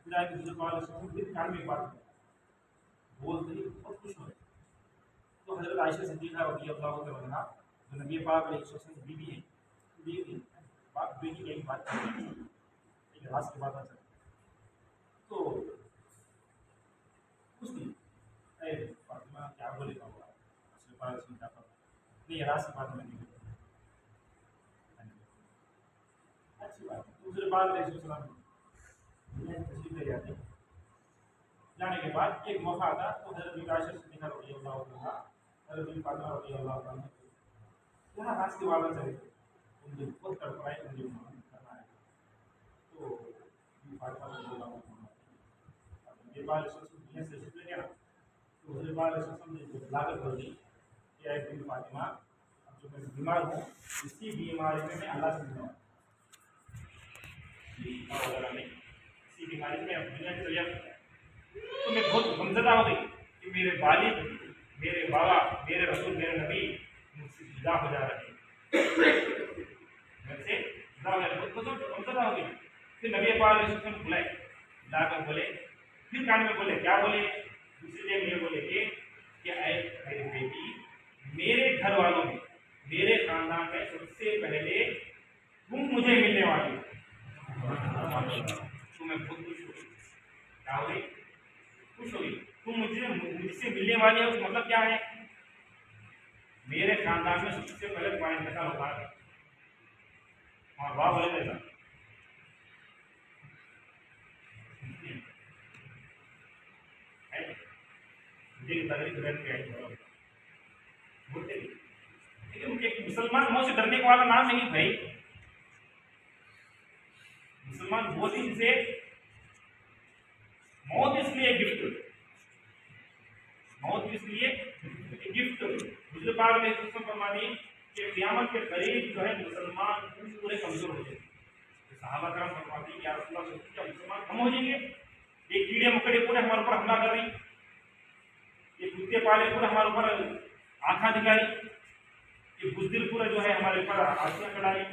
फिर आए हुजूर पाक अलैहिस्सलाम फिर कान में एक बात बोलते ही बहुत खुश हुए। तो हजरत आयशा सिद्दीक़ा रज़ियल्लाहु अन्हा जो नबी पाक अलैहिस्सलाम की बीवी है, बीवी बात बेटी की एक बात एक राज की बात है तो पूछती अरे फातिमा क्या बोलेगा हुआ रसूल पाक अलैहिस्सलाम क्या पता नहीं राज की बात में नहीं अच्छी बात है। दूसरे पाक अलैहिस्सलाम तशरीफ ले जाते जाने के बाद एक मौका आता तो हजरत आयशा सिद्दीक़ा रज़ियल्लाहु अन्हा हजरत फातिमा रज़ियल्लाहु अन्हा यहाँ राज की बात चले उनकी बहुत तड़पड़ाई उनकी करना है तो फातिमा रज़ियल्लाहु अन्हा ये बात दुनिया से सीख लेंगे ना तो हजरत पाक अलैहिस्सलाम ने लागत कर दी कि ऐ बिन फातिमा अब जो मैं बीमार हूँ इसी बीमारी में मैं अल्लाह से मिलूँ इसी बीमारी में दुनिया की तैयार तो मैं बहुत गमज़दा हो गई कि मेरे वालिद मेरे बाबा मेरे रसूल मेरे नबी मुझसे जुदा हो जा रहे हैं, मुझसे जुदा हो जा रहे बहुत गमज़दा हो गई। फिर नबी पाक अलैहिस्सलाम बुलाए लाकर बोले फिर कान में बोले क्या बोले दूसरी जगह ये बोले कि ऐ मेरी बेटी मेरे घर वालों में मेरे खानदान में सबसे पहले तुम मुझे मिलने वाली तो मैं बहुत खुश हुई। क्या हुई खुश हुई तुम मुझसे मिलने वाली है, उसका मतलब क्या है मेरे खानदान में सबसे पहले तुम्हारा इंतकाल होगा। हाँ वाह बोले ऐसा मुझे तकलीफ रहती है बोलते लेकिन एक मुसलमान मौत से डरने वाला नाम नहीं भाई। मुसलमान वो दिन से मौत इसलिए गिफ्ट, मौत इसलिए गिफ्ट हुजूर पाक ने फरमाया कि क़यामत के करीब जो है मुसलमान पूरे कमजोर हो जाएंगे। सहाबा करम फरमाते हैं या रसूल अल्लाह क्या मुसलमान कम हो जाएंगे, ये कीड़े मकड़े पूरे हमारे ऊपर हमला कर रही, ये कुत्ते पाले पूरे हमारे ऊपर आंखा दिखा रही, ये बुज़दिल पूरा जो है हमारे ऊपर आंसू चढ़ा रही।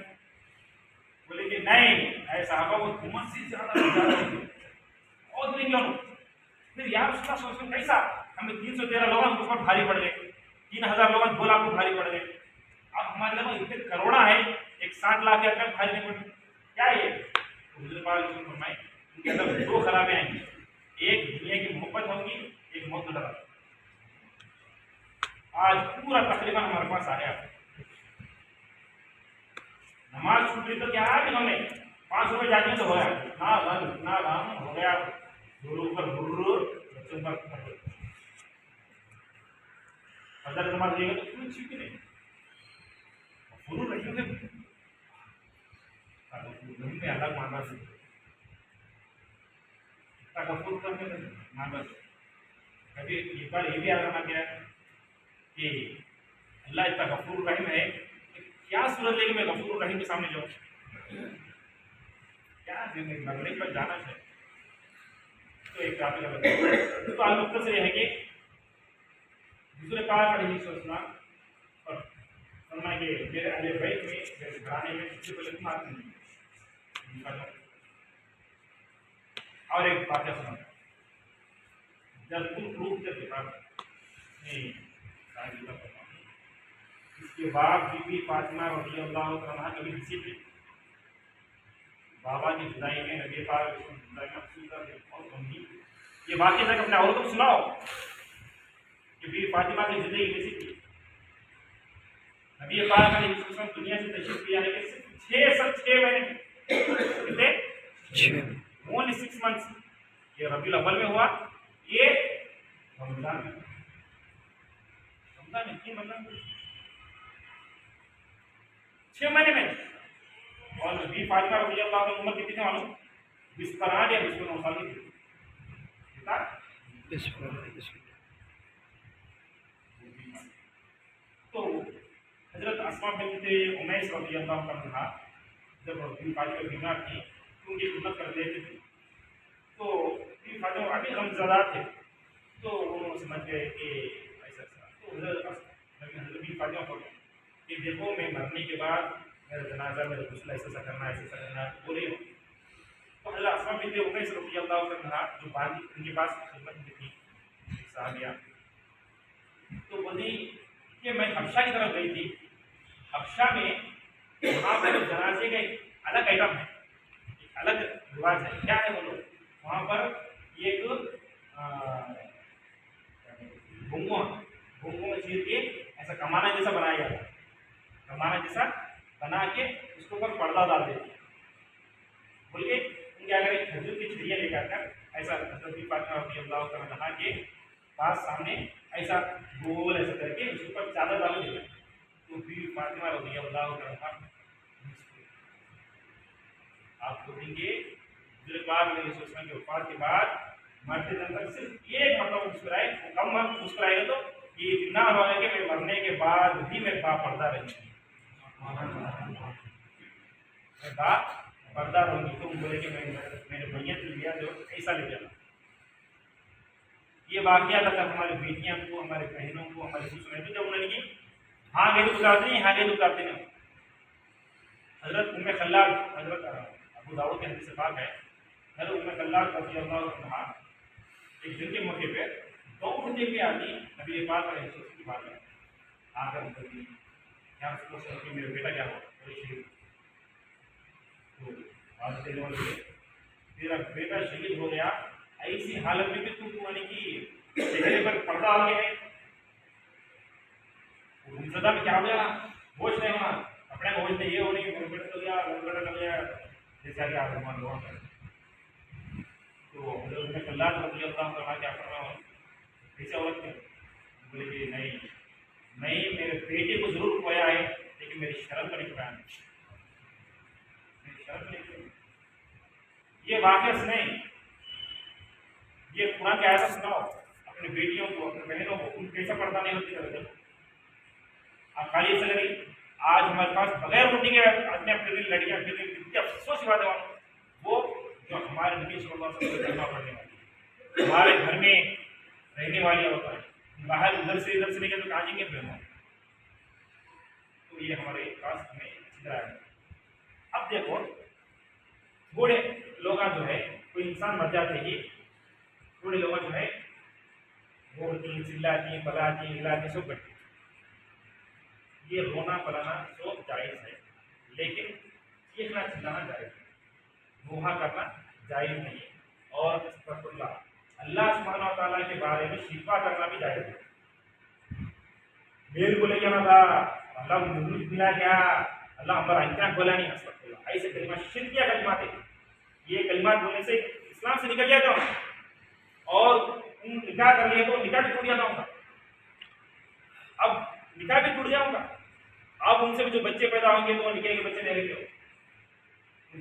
बोले कि नहीं ऐ सहाबा वो उम्मत से ज्यादा और नहीं लोग फिर यार उसका सोचो कैसा हमें 313 लोग हम ऊपर भारी पड़ गए 3,000 लोग 2 लाख को भारी पड़ गए। अब हमारे लगभग इतने करोड़ा है, एक 60 लाख यात्रा भारी नहीं पड़े, क्या है ये? फरमाए इनके अंदर 2 खराबे आएंगी, एक दुनिया की मोहब्बत होगी, एक मौत का डर। आज पूरा तकरीबन हमारे पास आ गया। नमाज छूट रही तो क्या है कि हमने 5 रुपए जाने से हो गया, ना गम ना गम हो गया, गुरु पर गुरु बच्चों पर फजर नमाज लेगा तो क्यों छूट नहीं? गुरु रही से में अलग मानना चाहिए, तकफुर करने में मानना चाहिए। कभी एक बार ये भी आना क्या कि अल्लाह इतना गफूर रहीम है, क्या सूरत लेके मैं गफूर रहीम के सामने जाऊँ? क्या मरने पर जाना है तो एक काफी गलत। तो ताल्लुक से यह है कि दूसरे पाक अलैहि सल्लम और फरमाया कि मेरे अहले बैत में मेरे घराने में सबसे पहले तुम आते हैं। और एक बात सुना, जब तुम रूप से देखा इसके बाद बीबी फातिमा रज़ियल्लाहु अन्हा कभी किसी भी बाबा की जुदाई में नबी पाक ये वाकई तक अपने औरतों को सुनाओ कि बीबी फातिमा की जिंदगी कैसी थी। नबी पाक ने दुनिया से तशरीफ किया है कि 6 महीने कितने ओनली 6 मंथ्स। ये रबीउल अव्वल में हुआ, ये रमजान में 3 रमजान 6 महीने में। और नबी फातिमा रज़ियल्लाहु अन्हा की उम्र कितनी थी मालूम? 20 या 29 साल की थी। कितना? 20। तो हजरत अस्मा बिन्त उमैस रज़ियल्लाहु अन्हा जब नबी फातिमा बीमार थी तो उनकी खिदमत कर देते थे। तो नबी फातिमा अभी गमज़दा थे, तो उन्होंने समझ गए कि ऐसा तो नबी फातिमा को कि देखो मैं मरने के बाद मेरा जनाजा मेरा गुस्ल ऐसा करना बोले। तो हज़रत अस्मा बिन्त उमैस रज़ियल्लाहु अन्हा जो बाकी उनके पास खिदमत में थी साहबिया, तो बोली कि मैं हबशा की तरफ गई थी। हबशा में वहाँ पर जनाजे का एक अलग आइटम है, एक अलग रिवाज है। क्या है बोलो? वहाँ पर एक घुंगुआ चीर के ऐसा कमाना जैसा बनाया जाता है, कमाना जैसा बना के उसके ऊपर पर्दा डाल देते हैं। बोलिए उनके अगर एक खजूर की छड़ियाँ लेकर कर ऐसा नबी फातिमा रज़ियल्लाहु अन्हा के पास सामने ऐसा गोल ऐसा करके उसके ऊपर चादर डाल देते। तो बीबी फातिमा रज़ियल्लाहु अन्हा आप देखेंगे के वफात के बाद मरते दम तक सिर्फ एक मतलब मुस्कुराए, कम वक्त मुस्कुराएगा तो ये इतना होगा कि मैं मरने के बाद भी मैं बापर्दा रही, मैं बापर्दा रहूंगी। तो बोले कि मैंने मैयत लिया जो ऐसा ले जाना। ये वाकया तक हमारी बेटियां को, हमारे बहनों को, हमारे सुनाई तो जब उन्होंने की हाँ गए तो उतारते नहीं, हाँ गए तो उतारते नहीं। हजरत उम्मे खल्लाद, हजरत अबू दाऊद के हदीस से पाक है, हजरत उम्मे खल्लाद रज़ियल्लाहु अन्हा एक दिन के मौके पे दौड़ते हुए आती नबी पाक अलैहि की बात है आकर बोली क्या उसको कि मेरा बेटा क्या हुआ? तो बात देने वाले तेरा बेटा शहीद हो गया, ऐसी हालत में भी तू यानी कि चेहरे पर पर्दा आ गया है। गुमशुदा में क्या हो गया? होश नहीं होना, अपने होश में ये हो नहीं मेरे बेटा तो गया, मेरे बेटा लग गया, जैसा कि आप मान लो। तो हज़रत खल्लाद रज़ियल्लाहु अन्हा क्या कर रहा हूँ ऐसे औरत ने बोले कि नहीं मेरे बेटे को जरूर खोया है लेकिन मेरी शर्म को नहीं खोया, मेरी शर्म को नहीं खोया। ये वाक़या सुने, ये कुरान की आयत सुनाओ अपनी बेटियों को, अपनी बहनों को, उन कैसा पर्दा नहीं होती है। आप खाली ऐसा करिए, आज हमारे पास बगैर रोटी के अपने अपने लड़कियां कितनी अफसोस की बात है वो जो हमारे नबी सल्लल्लाहु अलैहि वसल्लम करना पड़ने वाली, हमारे घर में रहने वाली होता है, बाहर उधर से इधर से लेकर तो कहाँ जाएंगे फिर। तो ये हमारे पास में अच्छी तरह है। अब देखो थोड़े लोग जो है कोई इंसान मर जाते ही थोड़े लोग जो है वो चिल्लाती बगाती हिलाती सब करते, ये रोना पलाना शोक जायज़ है, लेकिन चीखना चिल्लाना जायज़ है, मुहा करना जायज़ नहीं है। और अल्लाह सुब्हानहु व तआला के बारे में शिकवा करना भी जायज़ है। मेरे को ले जाना था, अल्लाह मुझे मिला क्या, अल्लाह हमारा इंसान बोला नहीं, अस्तगफिरुल्लाह, ऐसे कलिमा शिरकिया कलिमात है। ये कलिमात बोलने से इस्लाम से निकल जाता हूँ, और निकाह कर लिया तो निकाह भी टूट जाता हूँ। अब निकाह भी टूट जाऊंगा, अब उनसे भी जो बच्चे पैदा होंगे तो निकाह के बच्चे नहीं रहे,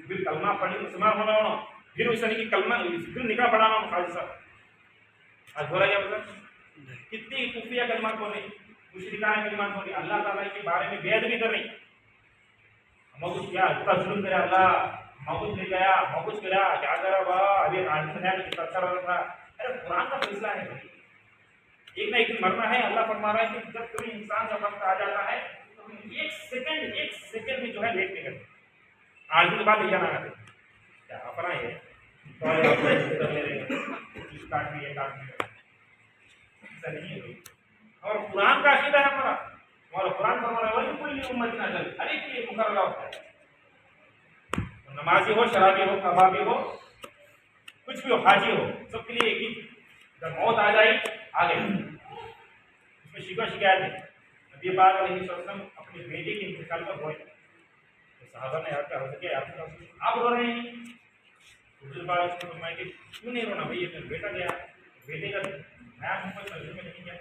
फिर कलमा पढ़ी मुसलमान होना होना, फिर उस की कलमा फिर निकाह पढ़ाना हो। खाजी साहब आज हो रहा है मतलब कितनी खुफिया कलमात बोले, मुशरिकाना कलमात बोले, अल्लाह ताला के बारे में बेअदबी कर रही। हम कुछ क्या इतना जुल्म करे अल्लाह, हम कुछ ले गया, हम कुछ करा, क्या करा बा, अभी आदमी है कितना अच्छा रहा था। अरे कुरान का फैसला है, एक ना एक दिन मरना है। अल्लाह फरमा रहा है कि जब कोई इंसान का वक्त आ जाता है तो हम एक सेकंड में जो है लेट नहीं करते, आदमी के बाद ले जाना है। क्या अपना है ऐसा नहीं है। और कुरान का अकीदा है हमारा, हमारा कुरान फरमा रहा है वही कुल उम्मत ना चले, हर एक के लिए मुकर्रर होता है, नमाजी हो, शराबी हो, कबाबी हो, कुछ भी हो, हाजी हो, सबके लिए एक ही, जब मौत आ जाए आ गई, इसमें शिकवा शिकायत नहीं। नबी पाक अलैहिस्सलाम अपने बेटे के इंतकाल पर रोए, तो साहबा ने याद कर सके आप रो रहे हैं, हुजूर पाक फरमाए कि क्यों नहीं रोना भाई, ये मेरा बेटा गया, बेटे का नया मोहब्बत तर्जुमे में नहीं गया।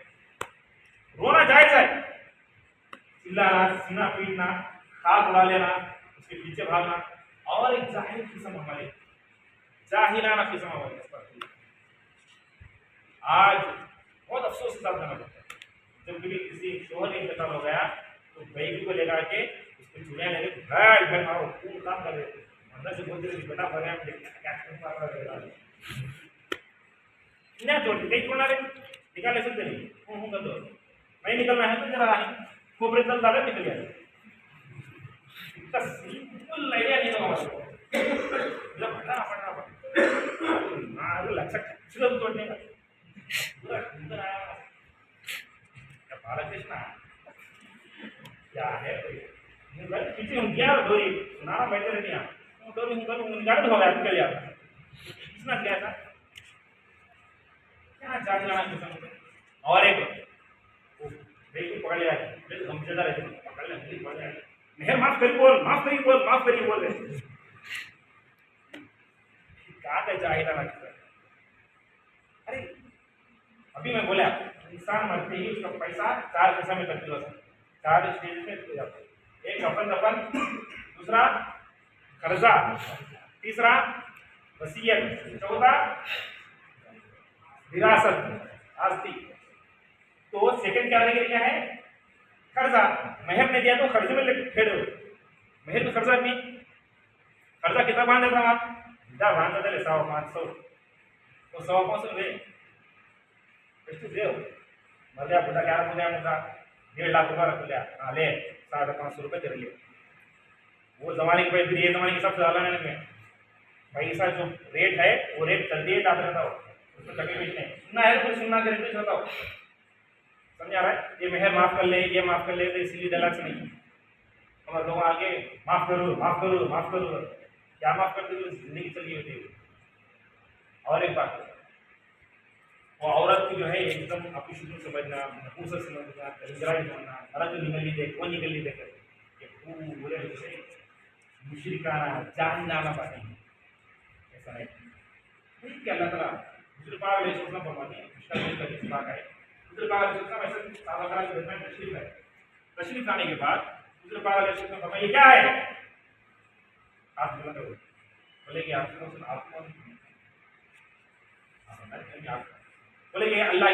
रोना जायज है, चिल्लाना, सीना पीटना, खाक उड़ा लेना, उसके पीछे भागना, और एक जाहिल किस्म हमारे जाहिलाना किस्म हमारे आज बहुत अफसोस के साथ करना पड़ता है। जब कभी किसी शोहर का इंतकाल हो गया तो बेटी को लेकर के उसको चुड़ैल लेके घर मारो, खूब काम कर देते, अंदर से बोलते बेटा भरे हम क्या छोड़ नहीं छोड़ना रे, निकाले सकते नहीं कर दो, नहीं निकलना है तो जरा खोपरे तल डाले निकल जाए। बिल्कुल आइडिया नहीं था जब लक्षण तोड़ने का बालकृष्ण क्या है पीछे हूँ क्या डोरी सुनाना बैठे रहती हैं डोरी निकाल हो गया निकल जाता इतना क्या था क्या जाना किस्म। और एक बिल्कुल पकड़ लिया समझेदार रहते पकड़ लिया मेहर माफ करी बोल माफ करी बोल माफ करी बोल रहे क्या क्या चाहिए ना। अरे अभी मैं बोला इंसान मरते ही उसका पैसा 4 पैसा में तब्दील हो सकता है, 4 स्टेज में हो जाता है। एक कफन दफन, दूसरा कर्जा, तीसरा वसीयत, चौथा विरासत आस्ती। तो सेकंड क्या आने क्या है कर्जा। मेहर ने दिया तो कर्जे में फेड़ दो, मेहर में कर्जा भी कर्जा कितना बांध देता आप जा बांध देते 500 तो 500 दे मर बुढ़ा क्या बोले मुझा 1.5 लाख रुपया रख लिया हाँ ले 550 रुपये तेरे लिए। वो जमाने के भाई ये जमाने के सबसे ज़्यादा में पैसा जो रेट है वो रेट जल्दी ही जाता रहता हो, उसमें तकलीफ नहीं सुनना है तो सुनना के रेट होता हो, समझा रहा है। ये मेहर माफ़ कर ले ये माफ़ कर ले तो इसलिए डायलॉग से नहीं हमारे लोग आगे माफ़ करो माफ़ करो माफ़ करो क्या माफ़ करते हुए जिंदगी चली होती है। और एक बात वो औरत की जो है एकदम अपनी शुरू समझना नपुंसक समझना गंजराई समझना हरा जो निकल ली देख वो निकल ली देख पूरे मुशरिकाना जाहिलाना बातें ऐसा नहीं ठीक है। अल्लाह ताला दूसरे पाक ले सोचना फरमाती है मुश्किल का इस बात है दूसरे पाक ले सोचना वैसे सारा का जो तशरीफ है तशरीफ आने के बाद दूसरे पाक ले सोचना फरमाइए क्या है आप बोले कि आप बोले ये अल्लाह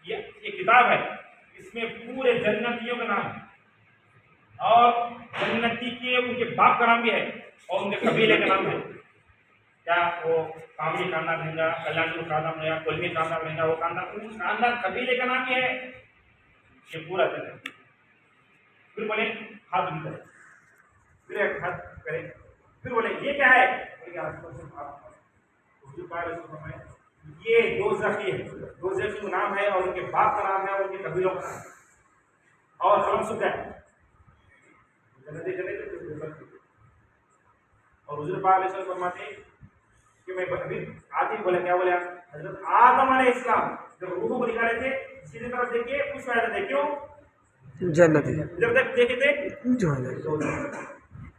ये किताब है इसमें पूरे जन्नतियों का नाम है और जन्नती के उनके बाप का नाम भी है और उनके कबीले का नाम है। क्या वो कामड़ी खानदान रहेगा कल्याणपुर खानदान रहेगा कोलमी खानदान रहेगा वो खानदान कबीले का नाम भी है ये पूरा जन्नत। फिर बोले हाथ उनकर फिर एक हाथ करें फिर बोले ये क्या है ये दोज़खी है दोज़खी का नाम है और उनके बाप का नाम है और उनके कबीलों का नाम है और कलम सुख है जन्नती जन्नती। और हुजूर पाक अलैहि वसल्लम फरमाते कि मैं अभी आते ही बोला, क्या बोला, हजरत आदम अलैहिस्सलाम जब रूह को निकाले थे, सीधी तरफ देखिए उस वाले थे, क्यों जन्नती जब तक देखे थे जो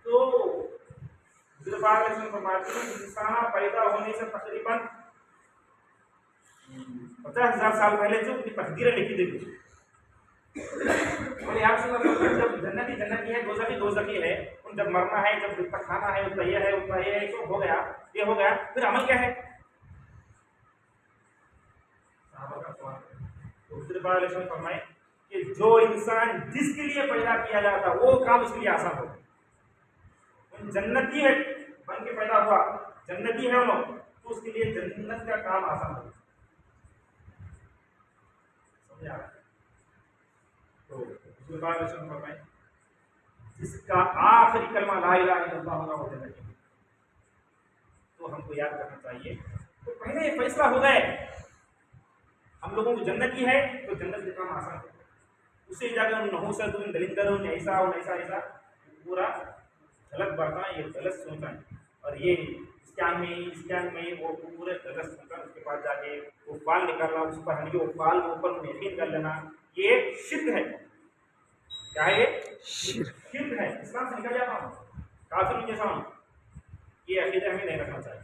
तो हुजूर पाक अलैहि वसल्लम फरमाते हैं इंसान पैदा होने से तकरीबन 50,000 साल पहले से उनकी तकदीरें लिखी थी। और यहाँ से जब जन्नती जन्नती है, दोज़खी दोज़खी है, उन जब मरना है, जब जितना खाना है उतना ये है, उतना ये है, सब हो गया, ये हो गया, फिर अमल क्या है? सहाबा का सवाल। तो हुजूर पाक अलैहि वसल्लम फरमाए कि जो इंसान जिसके लिए पैदा किया जाता वो काम उसके लिए आसान हो। उन जन्नती है बन के पैदा हुआ, जन्नती है वो, तो उसके लिए जन्नत का काम आसान हो। समझा? तो हुजूर पाक अलैहि वसल्लम फरमाए जिसका आखिरी कलमा ला इलाहा इल्लल्लाह होगा वो जन्नती है। तो हमको याद करना चाहिए, तो पहले ये फैसला हो गए हम लोगों को जन्नती है तो जन्नत का काम आसान है। उसे जाकर नहुसत दलिंदर ऐसा और ऐसा ऐसा पूरा गलत बात है, ये गलत सोचा है। और ये स्कैन में वो पूरे गलत सोचा, उसके बाद जाके वो फाल निकालना, उस पर हमें वो फाल के ऊपर में यकीन कर लेना, ये शिर्क है। क्या है ये? शिर्क है, इस्लाम से निकल जाता हूँ, काफिर में जैसा हूँ। ये अकीदा हमें नहीं रखना चाहिए।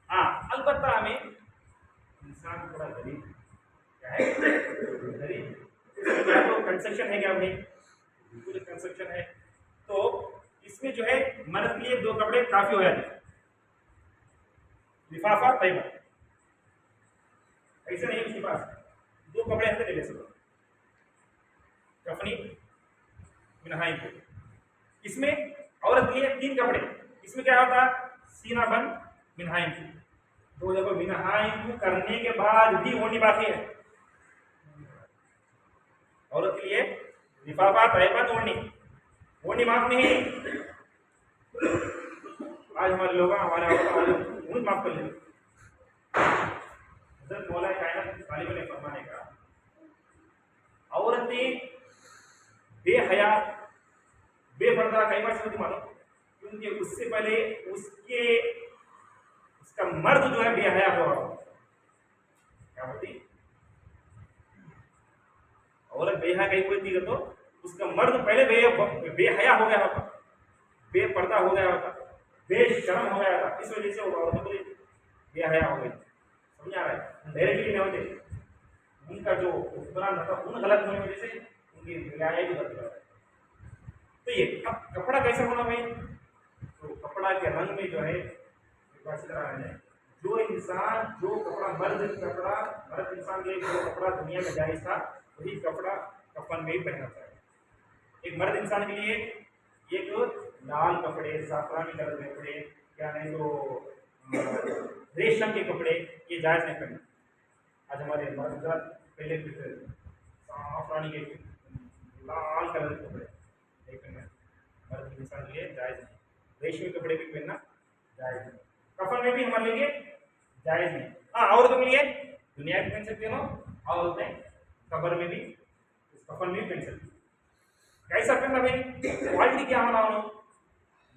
हाँ, अलबत्ता हमें इंसान थोड़ा गरीब, क्या है गरीब, तो कंस्ट्रक्शन है क्या भाई, पूरी कंस्ट्रक्शन है, तो इसमें जो है मर्द के लिए 2 कपड़े काफी हो जाते, लिफाफा तैयबा, ऐसे नहीं उसके पास 2 कपड़े हमें ले सकते, कफनी मिनहाई को। इसमें औरत के लिए 3 कपड़े, इसमें क्या होता, सीना बंद मिनहाई, 2 जगह मिनहाई करने के बाद भी होनी बाकी है। औरत के लिए लिफाफा तैयबा ओढ़नी माफ नहीं। आज हमारे लोग हमारे औरत माफ कर लेते। हज़रत मौला कायनात तालिब ने फरमाने का, औरतें बेहया बेपर्दा कई बार समझ मानो, क्योंकि उससे पहले उसका मर्द जो है बेहया हुआ, क्या होती औरत बेहया कहीं कोई थी तो उसका मर्द पहले बेहया हो गया होता, बेपर्दा हो गया होता, बेशर्म हो गया था, इस वजह से वो औरत बेहया हो गई। समझ आ रहा है? डायरेक्टली नहीं होते, उनका जो उपकरण था उन गलत होने की वजह से उनकी न्याय भी गलत हुआ। तो ये अब कपड़ा कैसा होना भाई, तो कपड़ा के रंग में जो है जो इंसान जो कपड़ा मर्द इंसान के जो कपड़ा दुनिया में जायज था वही कपड़ा कफन में ही पहनना चाहिए। एक मर्द इंसान के लिए एक लाल कपड़े, साफरानी कलर के कपड़े, या नहीं तो रेशम के कपड़े, ये जायज नहीं पहनना। आज हमारे मर्द पहले साफरानी के लाल कलर के कपड़े नहीं पहनना, मर्द इंसान के लिए जायज नहीं। रेशमी कपड़े भी पहनना जायज नहीं, कफन में भी हमारे लिए जायज नहीं। हाँ, औरतों के लिए दुनिया भी पहन सकते हो, और उसमें कब्र में भी कफन में भी पहन सकते हो। कैसा पहनना भाई, क्वालिटी क्या होना हो,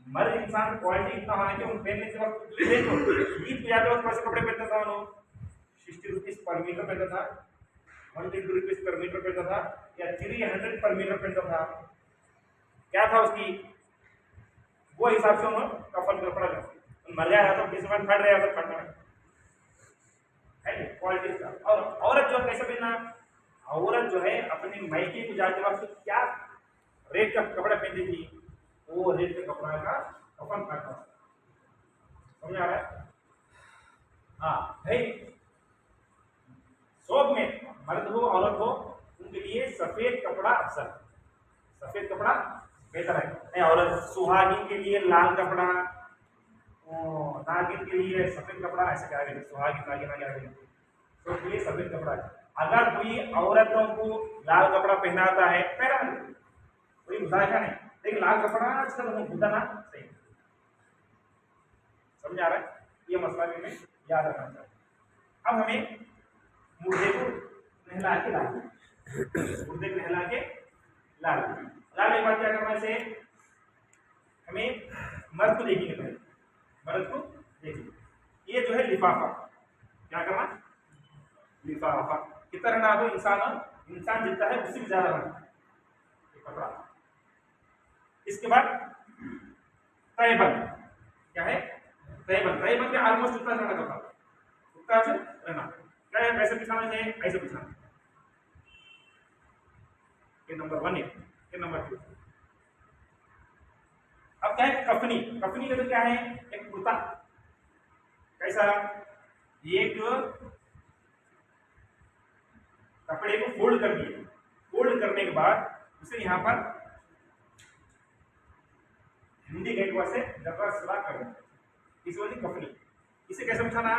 मर्द इंसान क्वालिटी इतना होना चाहिए, उन पहनने के वक्त ईद पे जाते वक्त कैसे कपड़े पहनता था, उन्होंने 60 रुपीज पर मीटर पहनता था, 100 रुपीज पर मीटर पहनता था, या 300 पर मीटर पहनता था। क्या था उसकी, वो हिसाब से उन्होंने कफन कपड़ा करते, मर गया तो किस्मत फट रहा है, फटना है क्वालिटी का। और औरत जो कैसे पहनना, औरत जो है अपने मायके को जाते वक्त क्या रेट का कपड़ा पहनती थी, वो रेट के कपड़ा का कफन काटना। समझ आ रहा है? हाँ भाई, सब में मर्द हो औरत हो उनके लिए सफेद कपड़ा अफसर, सफेद कपड़ा बेहतर है। औरत सुहागिन के लिए लाल कपड़ा, नागिन के लिए सफेद कपड़ा, ऐसे क्या करें, सुहागिन नागिन क्या करें, तो उसके लिए सफेद कपड़ा। अगर कोई औरतों को लाल कपड़ा पहनाता है, पहना कोई मुजाहिरा नहीं, लेकिन लाल कपड़ा आजकल होता ना सही। समझ आ रहा है? ये मसला भी हमें याद रखना चाहिए। अब हमें मुर्दे को नहला के लाल, मुर्दे को नहला के लाल एक बार क्या करना है, हमें मर्द को देखेंगे पहले, मर्द को देखेंगे। ये जो है लिफाफा, क्या करना, लिफाफा कितना रखना है, इंसान जितना है उससे भी ज्यादा रखना ये कपड़ा। इसके बाद तैबन, क्या है, तैबन, तैबन के ऑलमोस्ट उतना रखना कपड़ा, उतना से रहना। क्या है, ऐसे बिछाना है, ऐसे बिछाना। ये नंबर 1 है। ये नंबर 2। अब क्या है, कफनी। कफनी का क्या है, एक कुर्ता, कैसा, एक कपड़े को फोल्ड कर दिए, फोल्ड करने के बाद उसे यहाँ पर हिंदी गेटवा से डबरा सला कर दें, इस वाली कफनी। इसे कैसे बिछाना,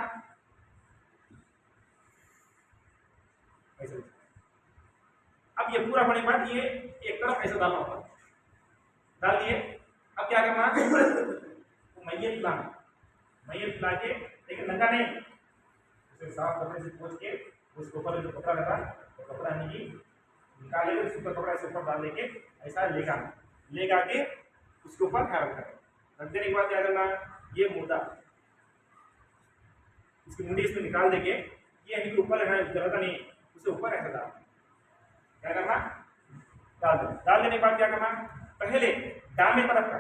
ऐसे। अब ये पूरा होने के बाद ये एक तरफ ऐसा डालना होगा, डाल दिए। अब क्या करना, तो मैयत पिलाना, मैयत पिला के, लेकिन नंगा नहीं, उसे साफ कपड़े से पोंछ के उसके ऊपर जो कपड़ा लगा तो कपड़ा निकाल लेके उसके ऊपर कपड़ा, ऊपर डाल लेके ऐसा लेगा के उसके ऊपर रख देने के बाद क्या करना, ये मुर्दा, इसकी मुंडी इसमें निकाल देके, ये इनके ऊपर जरूरत नहीं, उसे ऊपर ऐसा डाल, क्या करना, डाल देने के बाद क्या करना, पहले दाहिने तरफ का,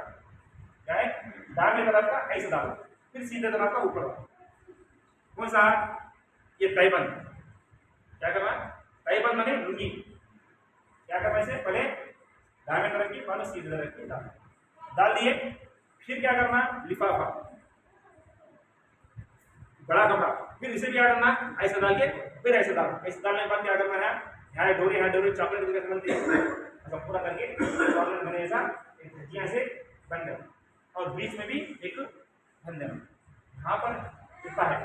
क्या है, दाहिने तरफ का ऐसे डालो, फिर सीधे तरफ का ऊपर डालो। कौन सा, ये तैबन। क्या करना, तैबन माने लुंगी। क्या करना, इसे पहले दाहिने तरफ की, बाद सीधे तरफ की डाल दिए। फिर क्या करना, लिफाफा, बड़ा कपड़ा, फिर इसे क्या करना, ऐसे डाल के फिर ऐसे डालने के बाद क्या करना है, यहाँ डोरी चॉकलेट की तरह बनती है, ऐसा पूरा करके चॉकलेट बने ऐसा एक धज्जियां से बन गया, और बीच में भी एक बन देना। यहाँ पर कितना है,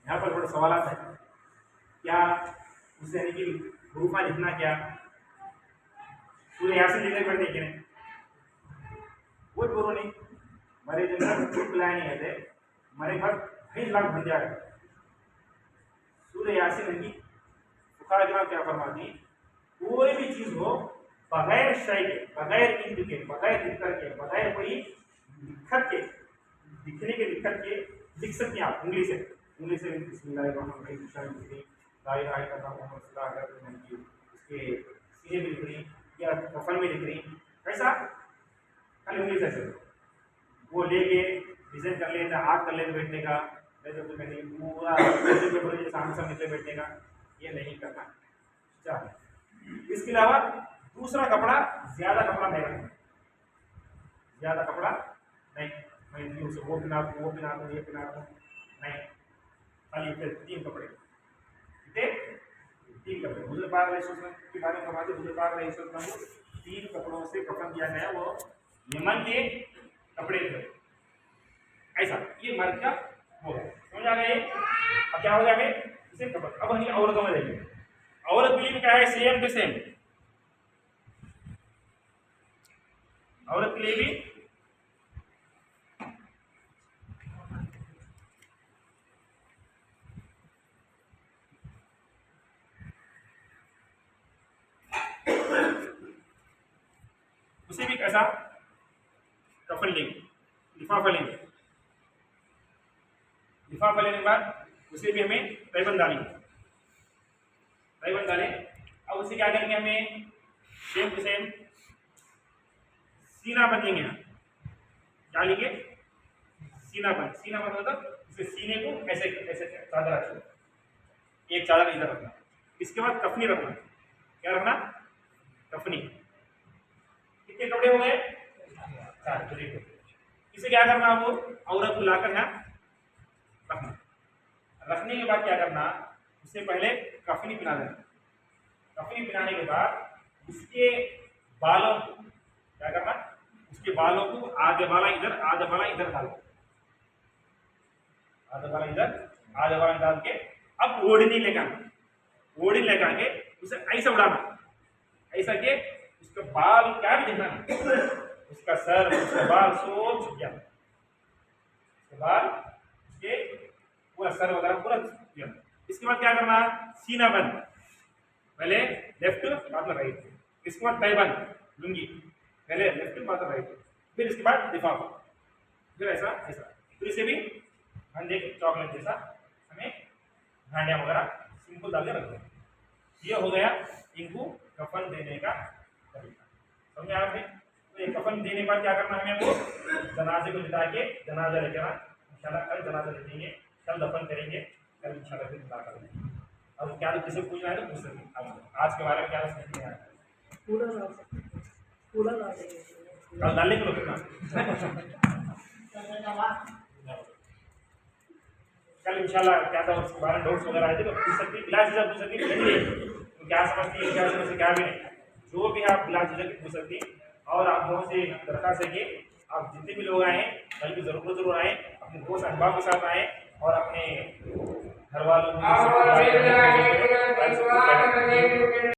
यहाँ पर थोड़े सवाल है, क्या उसे यानी कि हुरूफ लिखना, क्या पूरे यासीन लिखने पड़ते कि नहीं, वो पूरा नहीं, मरे जन प्लान नहीं है, मरे घर 20 लाख बन जाएगा। सूर्य यासीन की बुखार क्या फरमाती, कोई भी चीज हो बगैर शय के, बगैर इंक के, बगैर लिखकर के, बगैर कोई लिखत के, लिखने के लिखत के लिख सकते हैं आप उंगली से उसके सीने में लिख रही या कफन में लिख रही, कैसा खाली उंगली से वो लेके डिजाइन कर लेता, आग कर लेते बैठने का, पूरा सामने निकले बैठने का, ये नहीं करना। चल, इसके अलावा दूसरा कपड़ा, ज्यादा कपड़ा नहीं रखना, ज्यादा कपड़ा नहीं, मैं उसे वो पिना दूँ, ये पिना दूँ, नहीं, खाली 3 कपड़े, 3 कपड़े। बुजुर्ग पाक के बारे में फरमाते, बुजुर्ग पाक 3 कपड़ों से कफन किया गया, वो यमन के कपड़े थे, ऐसा। ये मर्द का हो गया, समझ आ गए। अब क्या हो गया, इसे कपड़ा। अब हम औरतों में देखेंगे, औरत के लिए क्या है, सेम टू सेम, औरत के लिए भी उसे भी कैसा कफन लेंगे, लिफाफा लेंगे, लिफाफा लेने के बाद उसे भी हमें तैबन डालेंगे, तैबन डालें। अब उसे क्या करेंगे, हमें सेम टू सेम सीना बन लेंगे, क्या लेंगे, सीना बन मतलब इसे सीने को ऐसे ऐसे चादर रखना, एक चादर इधर रखना। इसके बाद कफनी रखना, क्या रखना, कफनी। कितने कपड़े हो गए, 4। इसे क्या करना, वो औरत को लाकर यहाँ रखना। रखने के बाद क्या करना, उससे पहले कफनी पिला देना, कफनी पिलाने के बाद उसके बालों को क्या करना, उसके बालों को आधे वाला इधर, आधे वाला इधर डालो, आधे वाला इधर, आधे वाला डाल के अब ओढ़नी लेकर के उसे ऐसा उड़ाना, ऐसा के उसका बाल क्या भी देखना, उसका सर, उसका बाल सब छुप गया, उसके बाल, उसके पूरा सर वगैरह पूरा छुप गया। इसके बाद क्या करना, सीना बंद, पहले लेफ्ट बाद में राइट। इसके बाद तैबन लुंगी, पहले लेफ्ट बाद में राइट, फिर इसके बाद लिफाफा, फिर ऐसा ऐसा, फिर इसे भी हम देख चॉकलेट जैसा हमें झांडियाँ वगैरह सिंपल डाल के रख दें। ये हो गया इनको कफन देने का तरीका, समझ आ रहा है? तो ये कफन देने के बाद क्या करना है हमें, हमको जनाजे को लिटा के जनाजा लेके आना, इंशाल्लाह कल जनाजा ले लेंगे, कल दफन करेंगे, कल इंशाल्लाह फिर निकाह करेंगे। अब क्या किसी को पूछना है तो पूछ सकते हैं। अब आज के बारे में क्या समझ नहीं आया, कल डालने को कितना कल इंशाल्लाह क्या था उसके बारे में डाउट्स वगैरह आए थे तो पूछ सकती है, बिला झिझक पूछ सकती है, तो क्या समझती है क्या समझती क्या भी नहीं, जो भी आप बिला झिझक पूछ सकती है। और आप लोगों से दरखास्त है कि आप जितने भी लोग आए कल भी जरूर आए, अपने दोस्त अहबाब के साथ आए और अपने घर वालों